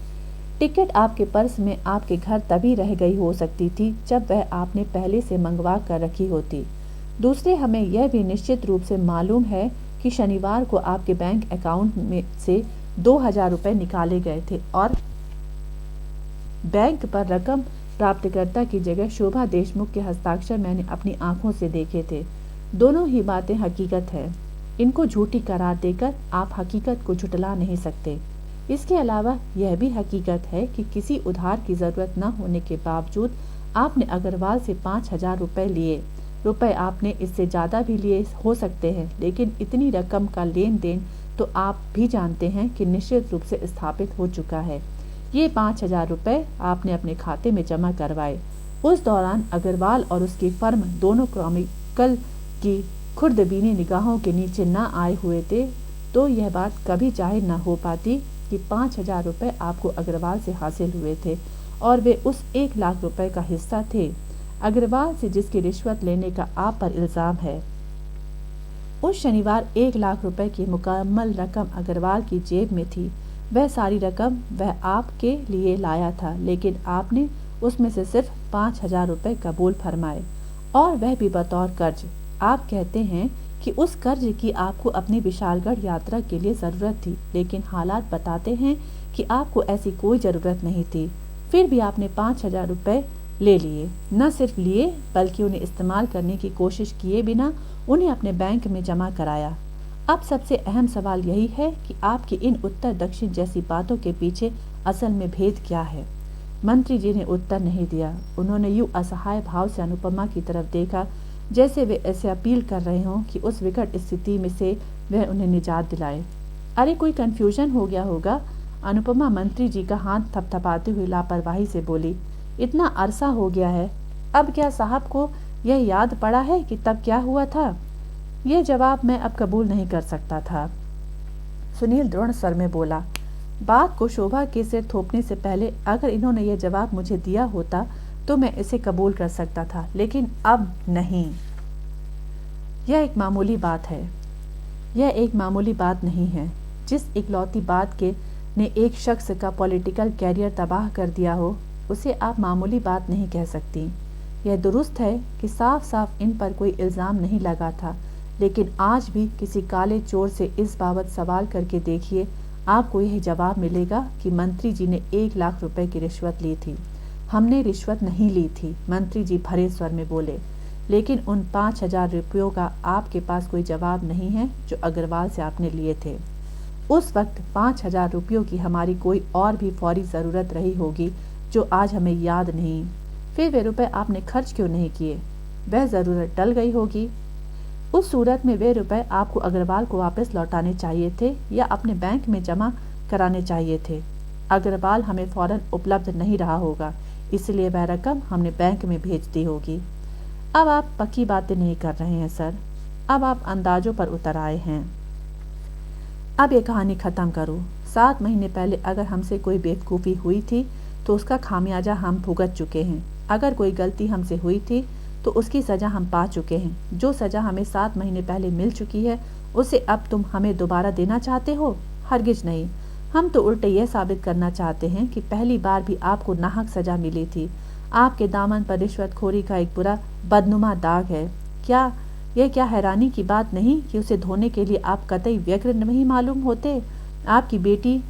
टिकट आपके पर्स में आपके घर तभी रह गई हो सकती थी जब वह आपने पहले से मंगवा कर रखी होती। दूसरे, हमें यह भी निश्चित रूप से मालूम है कि शनिवार को आपके बैंक अकाउंट में से 2000 रुपये निकाले गए थे और बैंक पर रकम प्राप्तकर्ता की जगह शोभा देशमुख के हस्ताक्षर मैंने अपनी आंखों से देखे थे। दोनों ही बातें हकीकत है। इनको झूठी करार देकर आप हकीकत को झुटला नहीं सकते। इसके अलावा यह भी हकीकत है कि किसी उधार की जरूरत न होने के बावजूद आपने अग्रवाल से 5000 रुपये लिए। रुपए आपने इससे ज़्यादा भी लिए हो सकते हैं, लेकिन इतनी रकम का लेन देन तो आप भी जानते हैं कि निश्चित रूप से स्थापित हो चुका है। ये 5000 रुपये आपने अपने खाते में जमा करवाए। उस दौरान अग्रवाल और उसकी फर्म दोनों क्रॉनिकल की खुर्दबीनी निगाहों के नीचे न आए हुए थे, तो यह बात कभी जाहिर न हो पाती कि 5000 रुपये आपको अग्रवाल से हासिल हुए थे और वे उस 1 लाख रुपए का हिस्सा थे अग्रवाल से जिसकी रिश्वत लेने का आप पर इल्ज़ाम है। उस शनिवार 1 लाख रुपए की मुकम्मल रकम अग्रवाल की जेब में थी। वह सारी रकम वह आपके लिए लाया था, लेकिन आपने उसमें से सिर्फ 5000 रुपये कबूल फरमाए, और वह भी बतौर कर्ज। आप कहते हैं कि उस कर्ज की आपको अपनी विशालगढ़ यात्रा के लिए ज़रूरत थी, लेकिन हालात बताते हैं कि आपको ऐसी कोई ज़रूरत नहीं थी। फिर भी आपने 5000 रुपये ले लिए। न सिर्फ लिए बल्कि उन्हें इस्तेमाल करने की कोशिश किए बिना उन्हें अपने बैंक में जमा कराया। अब सबसे अहम सवाल यही है कि आपकी इन उत्तर दक्षिण जैसी बातों के पीछे असल में भेद क्या है। मंत्री जी ने उत्तर नहीं दिया। उन्होंने यूं असहाय भाव से अनुपमा की तरफ देखा जैसे वे ऐसे अपील कर रहे हों कि उस विकट स्थिति में से वह उन्हें निजात दिलाए। अरे कोई कन्फ्यूजन हो गया होगा। अनुपमा मंत्री जी का हाथ थपथपाते हुए लापरवाही से बोली, इतना अरसा हो गया है, अब क्या साहब को यह याद पड़ा है कि तब क्या हुआ था? यह जवाब मैं अब कबूल नहीं कर सकता था। सुनील दृढ़ स्वर में बोला, बात को शोभा के सिर थोपने से पहले अगर इन्होंने यह जवाब मुझे दिया होता तो मैं इसे कबूल कर सकता था, लेकिन अब नहीं। यह एक मामूली बात है। यह एक मामूली बात नहीं है। जिस इकलौती बात के ने एक शख्स का पॉलिटिकल कैरियर तबाह कर दिया हो, उसे आप मामूली बात नहीं कह सकती। यह दुरुस्त है कि साफ साफ इन पर कोई इल्ज़ाम नहीं लगा था, लेकिन आज भी किसी काले चोर से इस बाबत सवाल करके देखिए, आपको यह जवाब मिलेगा कि मंत्री जी ने 1 लाख रुपए की रिश्वत ली थी। हमने रिश्वत नहीं ली थी, मंत्री जी भरे स्वर में बोले, लेकिन उन 5000 रुपयों का आपके पास कोई जवाब नहीं है जो अग्रवाल से आपने लिए थे। उस वक्त 5000 रुपयों की हमारी कोई और भी फौरी ज़रूरत रही होगी जो आज हमें याद नहीं। फिर वे रुपए आपने खर्च क्यों नहीं किए? वह ज़रूरत टल गई होगी। उस सूरत में वे रुपए आपको अग्रवाल को वापस लौटाने चाहिए थे या अपने बैंक में जमा कराने चाहिए थे। अग्रवाल हमें फौरन उपलब्ध नहीं रहा होगा, इसलिए वह रकम हमने बैंक में भेज दी होगी। अब आप पक्की बातें नहीं कर रहे हैं सर, अब आप अंदाजों पर उतर आए हैं। अब ये कहानी ख़त्म करो। 7 महीने पहले अगर हमसे कोई बेवकूफ़ी हुई थी तो उसका खामियाजा हम भुगत चुके हैं। अगर कोई गलती हमसे हुई थी तो उसकी सज़ा हम पा चुके हैं। जो सज़ा हमें 7 महीने पहले मिल चुकी है उसे अब तुम हमें दोबारा देना चाहते हो? हरगिज नहीं। हम तो उल्टे यह साबित करना चाहते हैं कि पहली बार भी आपको नाहक सज़ा मिली थी। आपके दामन पर रिश्वतखोरी का एक बुरा बदनुमा दाग है। यह क्या हैरानी की बात नहीं कि उसे धोने के लिए आप कतई व्यग्र नहीं मालूम होते। आपकी बेटी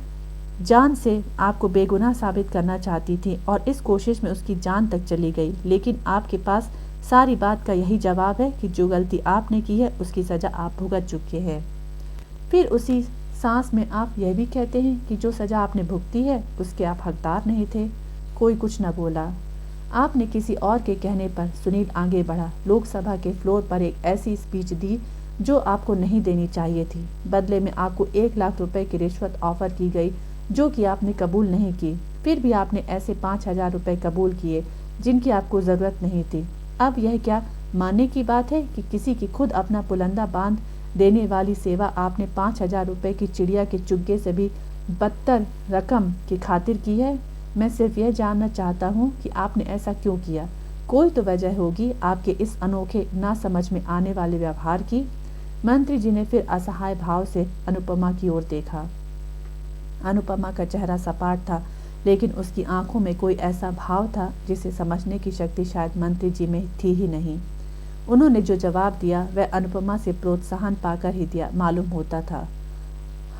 जान से आपको बेगुनाह साबित करना चाहती थी और इस कोशिश में उसकी जान तक चली गई, लेकिन आपके पास सारी बात का यही जवाब है कि जो गलती आपने की है उसकी सज़ा आप भुगत चुके हैं। फिर उसी सांस में आप यह भी कहते हैं कि जो सज़ा आपने भुगती है उसके आप हकदार नहीं थे। कोई कुछ न बोला। आपने किसी और के कहने पर सुनील आगे बढ़ा, लोकसभा के फ्लोर पर एक ऐसी स्पीच दी जो आपको नहीं देनी चाहिए थी। बदले में आपको 1 लाख रुपए की रिश्वत ऑफर की गई जो कि आपने कबूल नहीं की। फिर भी आपने ऐसे 5000 रुपये कबूल किए जिनकी आपको ज़रूरत नहीं थी। अब यह क्या मानने की बात है कि किसी की खुद अपना पुलंदा बांध देने वाली सेवा आपने 5,000 रुपये की चिड़िया के चुग्गे से भी बदतर रकम की खातिर की है? मैं सिर्फ यह जानना चाहता हूँ कि आपने ऐसा क्यों किया। कोई तो वजह होगी आपके इस अनोखे ना समझ में आने वाले व्यवहार की। मंत्री जी ने फिर असहाय भाव से अनुपमा की ओर देखा। अनुपमा का चेहरा सपाट था, लेकिन उसकी आंखों में कोई ऐसा भाव था जिसे समझने की शक्ति शायद मंत्री जी में थी ही नहीं। उन्होंने जो जवाब दिया वह अनुपमा से प्रोत्साहन पाकर ही दिया मालूम होता था।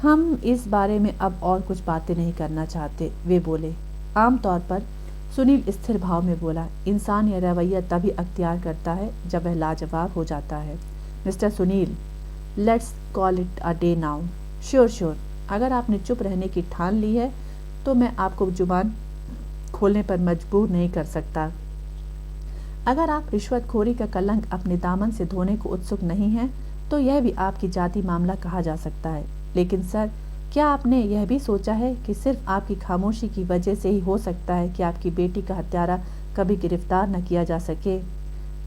हम इस बारे में अब और कुछ बातें नहीं करना चाहते, वे बोले। आमतौर पर सुनील स्थिर भाव में बोला, इंसान यह रवैया तभी अख्तियार करता है जब वह लाजवाब हो जाता है। Mister Sunil, let's call it a day now. Sure sure, अगर आपने चुप रहने की ठान ली है तो मैं आपको जुबान खोलने पर मजबूर नहीं कर सकता। अगर आप रिश्वतखोरी का कलंक अपने दामन से धोने को उत्सुक नहीं हैं तो यह भी आपकी जाति मामला कहा जा सकता है। लेकिन सर, क्या आपने यह भी सोचा है कि सिर्फ आपकी खामोशी की वजह से ही हो सकता है कि आपकी बेटी का हत्यारा कभी गिरफ्तार न किया जा सके?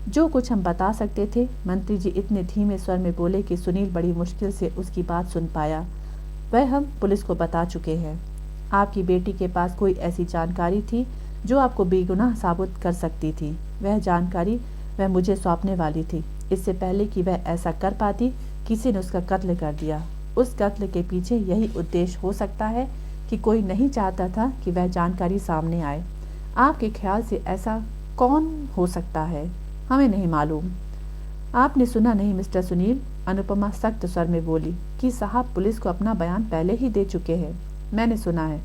जो कुछ हम बता सकते थे, मंत्री जी इतने धीमे स्वर में बोले कि सुनील बड़ी मुश्किल से उसकी बात सुन पाया। वह हम पुलिस को बता चुके हैं। आपकी बेटी के पास कोई ऐसी जानकारी थी जो आपको बेगुनाह साबित कर सकती थी। वह जानकारी वह मुझे सौंपने वाली थी। इससे पहले कि वह ऐसा कर पाती, किसी ने उसका कत्ल कर दिया। उस कत्ल के पीछे यही उद्देश्य हो सकता है कि कोई नहीं चाहता था कि वह जानकारी सामने आए। आपके ख्याल से ऐसा कौन हो सकता है? हमें नहीं मालूम। आपने सुना नहीं मिस्टर सुनील, अनुपमा सख्त स्वर में बोली, कि साहब पुलिस को अपना बयान पहले ही दे चुके हैं। मैंने सुना है।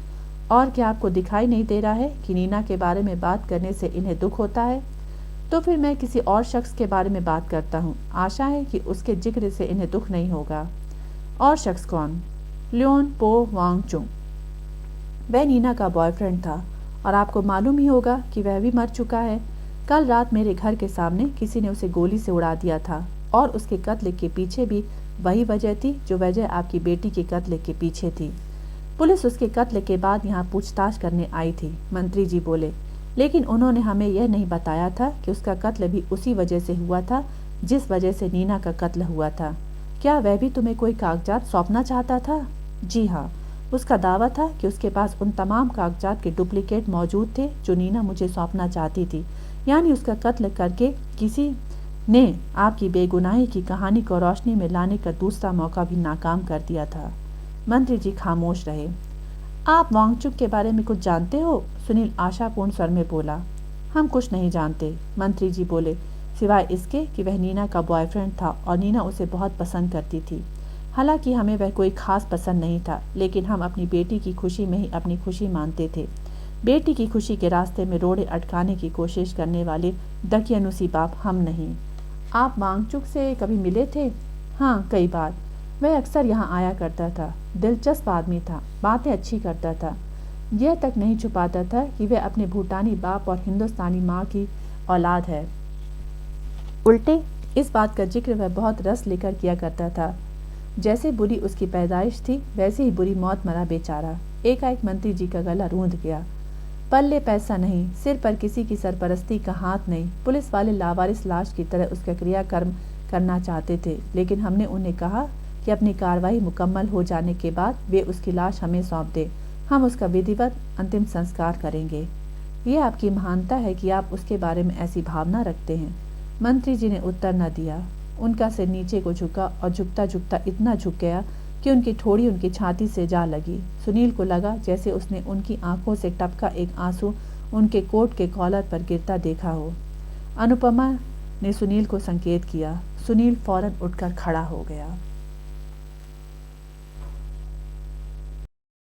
और क्या आपको दिखाई नहीं दे रहा है कि नीना के बारे में बात करने से इन्हें दुख होता है? तो फिर मैं किसी और शख्स के बारे में बात करता हूँ। आशा है कि उसके जिक्र से इन्हें दुख नहीं होगा। और शख्स कौन? लियोन पो वांगचुक। वह नीना का बॉयफ्रेंड था और आपको मालूम ही होगा कि वह भी मर चुका है। कल रात मेरे घर के सामने किसी ने उसे गोली से उड़ा दिया था और उसके कत्ल के पीछे भी वही वजह थी जो वजह आपकी बेटी के कत्ल के पीछे थी। पुलिस उसके कत्ल के बाद यहाँ पूछताछ करने आई थी, मंत्री जी बोले, लेकिन उन्होंने हमें यह नहीं बताया था कि उसका कत्ल भी उसी वजह से हुआ था जिस वजह से नीना का कत्ल हुआ था। क्या वह भी तुम्हें कोई कागजात सौंपना चाहता था? जी हाँ, उसका दावा था कि उसके पास उन तमाम कागजात के डुप्लीकेट मौजूद थे जो नीना मुझे सौंपना चाहती थी। यानी उसका कत्ल करके किसी ने आपकी बेगुनाही की कहानी को रोशनी में लाने का दूसरा मौका भी नाकाम कर दिया था। मंत्री जी खामोश रहे। आप वांगचुक के बारे में कुछ जानते हो? सुनील आशापूर्ण स्वर में बोला। हम कुछ नहीं जानते, मंत्री जी बोले, सिवाय इसके कि वह नीना का बॉयफ्रेंड था और नीना उसे बहुत पसंद करती थी। हालांकि हमें वह कोई खास पसंद नहीं था, लेकिन हम अपनी बेटी की खुशी में ही अपनी खुशी मानते थे। बेटी की खुशी के रास्ते में रोड़े अटकाने की कोशिश करने वाले दकियानुसी बाप हम नहीं। आप वांगचुक से कभी मिले थे? हाँ, कई बार। वह अक्सर यहाँ आया करता था। दिलचस्प आदमी था, बातें अच्छी करता था। यह तक नहीं छुपाता था कि वह अपने भूटानी बाप और हिंदुस्तानी माँ की औलाद है। उल्टे इस बात का जिक्र वह बहुत रस लेकर किया करता था। जैसे बुरी उसकी पैदाइश थी वैसे ही बुरी मौत मरा बेचारा। एकाएक मंत्री जी का गला रूंध गया। पल्ले पैसा नहीं, सिर पर किसी की सरपरस्ती का हाथ नहीं। पुलिस वाले लावारिस लाश की तरह उसका क्रियाकर्म करना चाहते थे, लेकिन हमने उन्हें कहा कि अपनी कार्रवाई मुकम्मल हो जाने के बाद वे उसकी लाश हमें सौंप दे। हम उसका विधिवत अंतिम संस्कार करेंगे। ये आपकी महानता है कि आप उसके बारे में ऐसी भावना रखते हैं। मंत्री जी ने उत्तर न दिया। उनका सिर नीचे को झुका और झुकता झुकता इतना झुक गया कि उनकी ठोड़ी उनकी छाती से जा लगी। सुनील को लगा जैसे उसने उनकी आंखों से टपका एक आंसू उनके कोट के कॉलर पर गिरता देखा हो। अनुपमा ने सुनील को संकेत किया। सुनील फौरन उठकर खड़ा हो गया।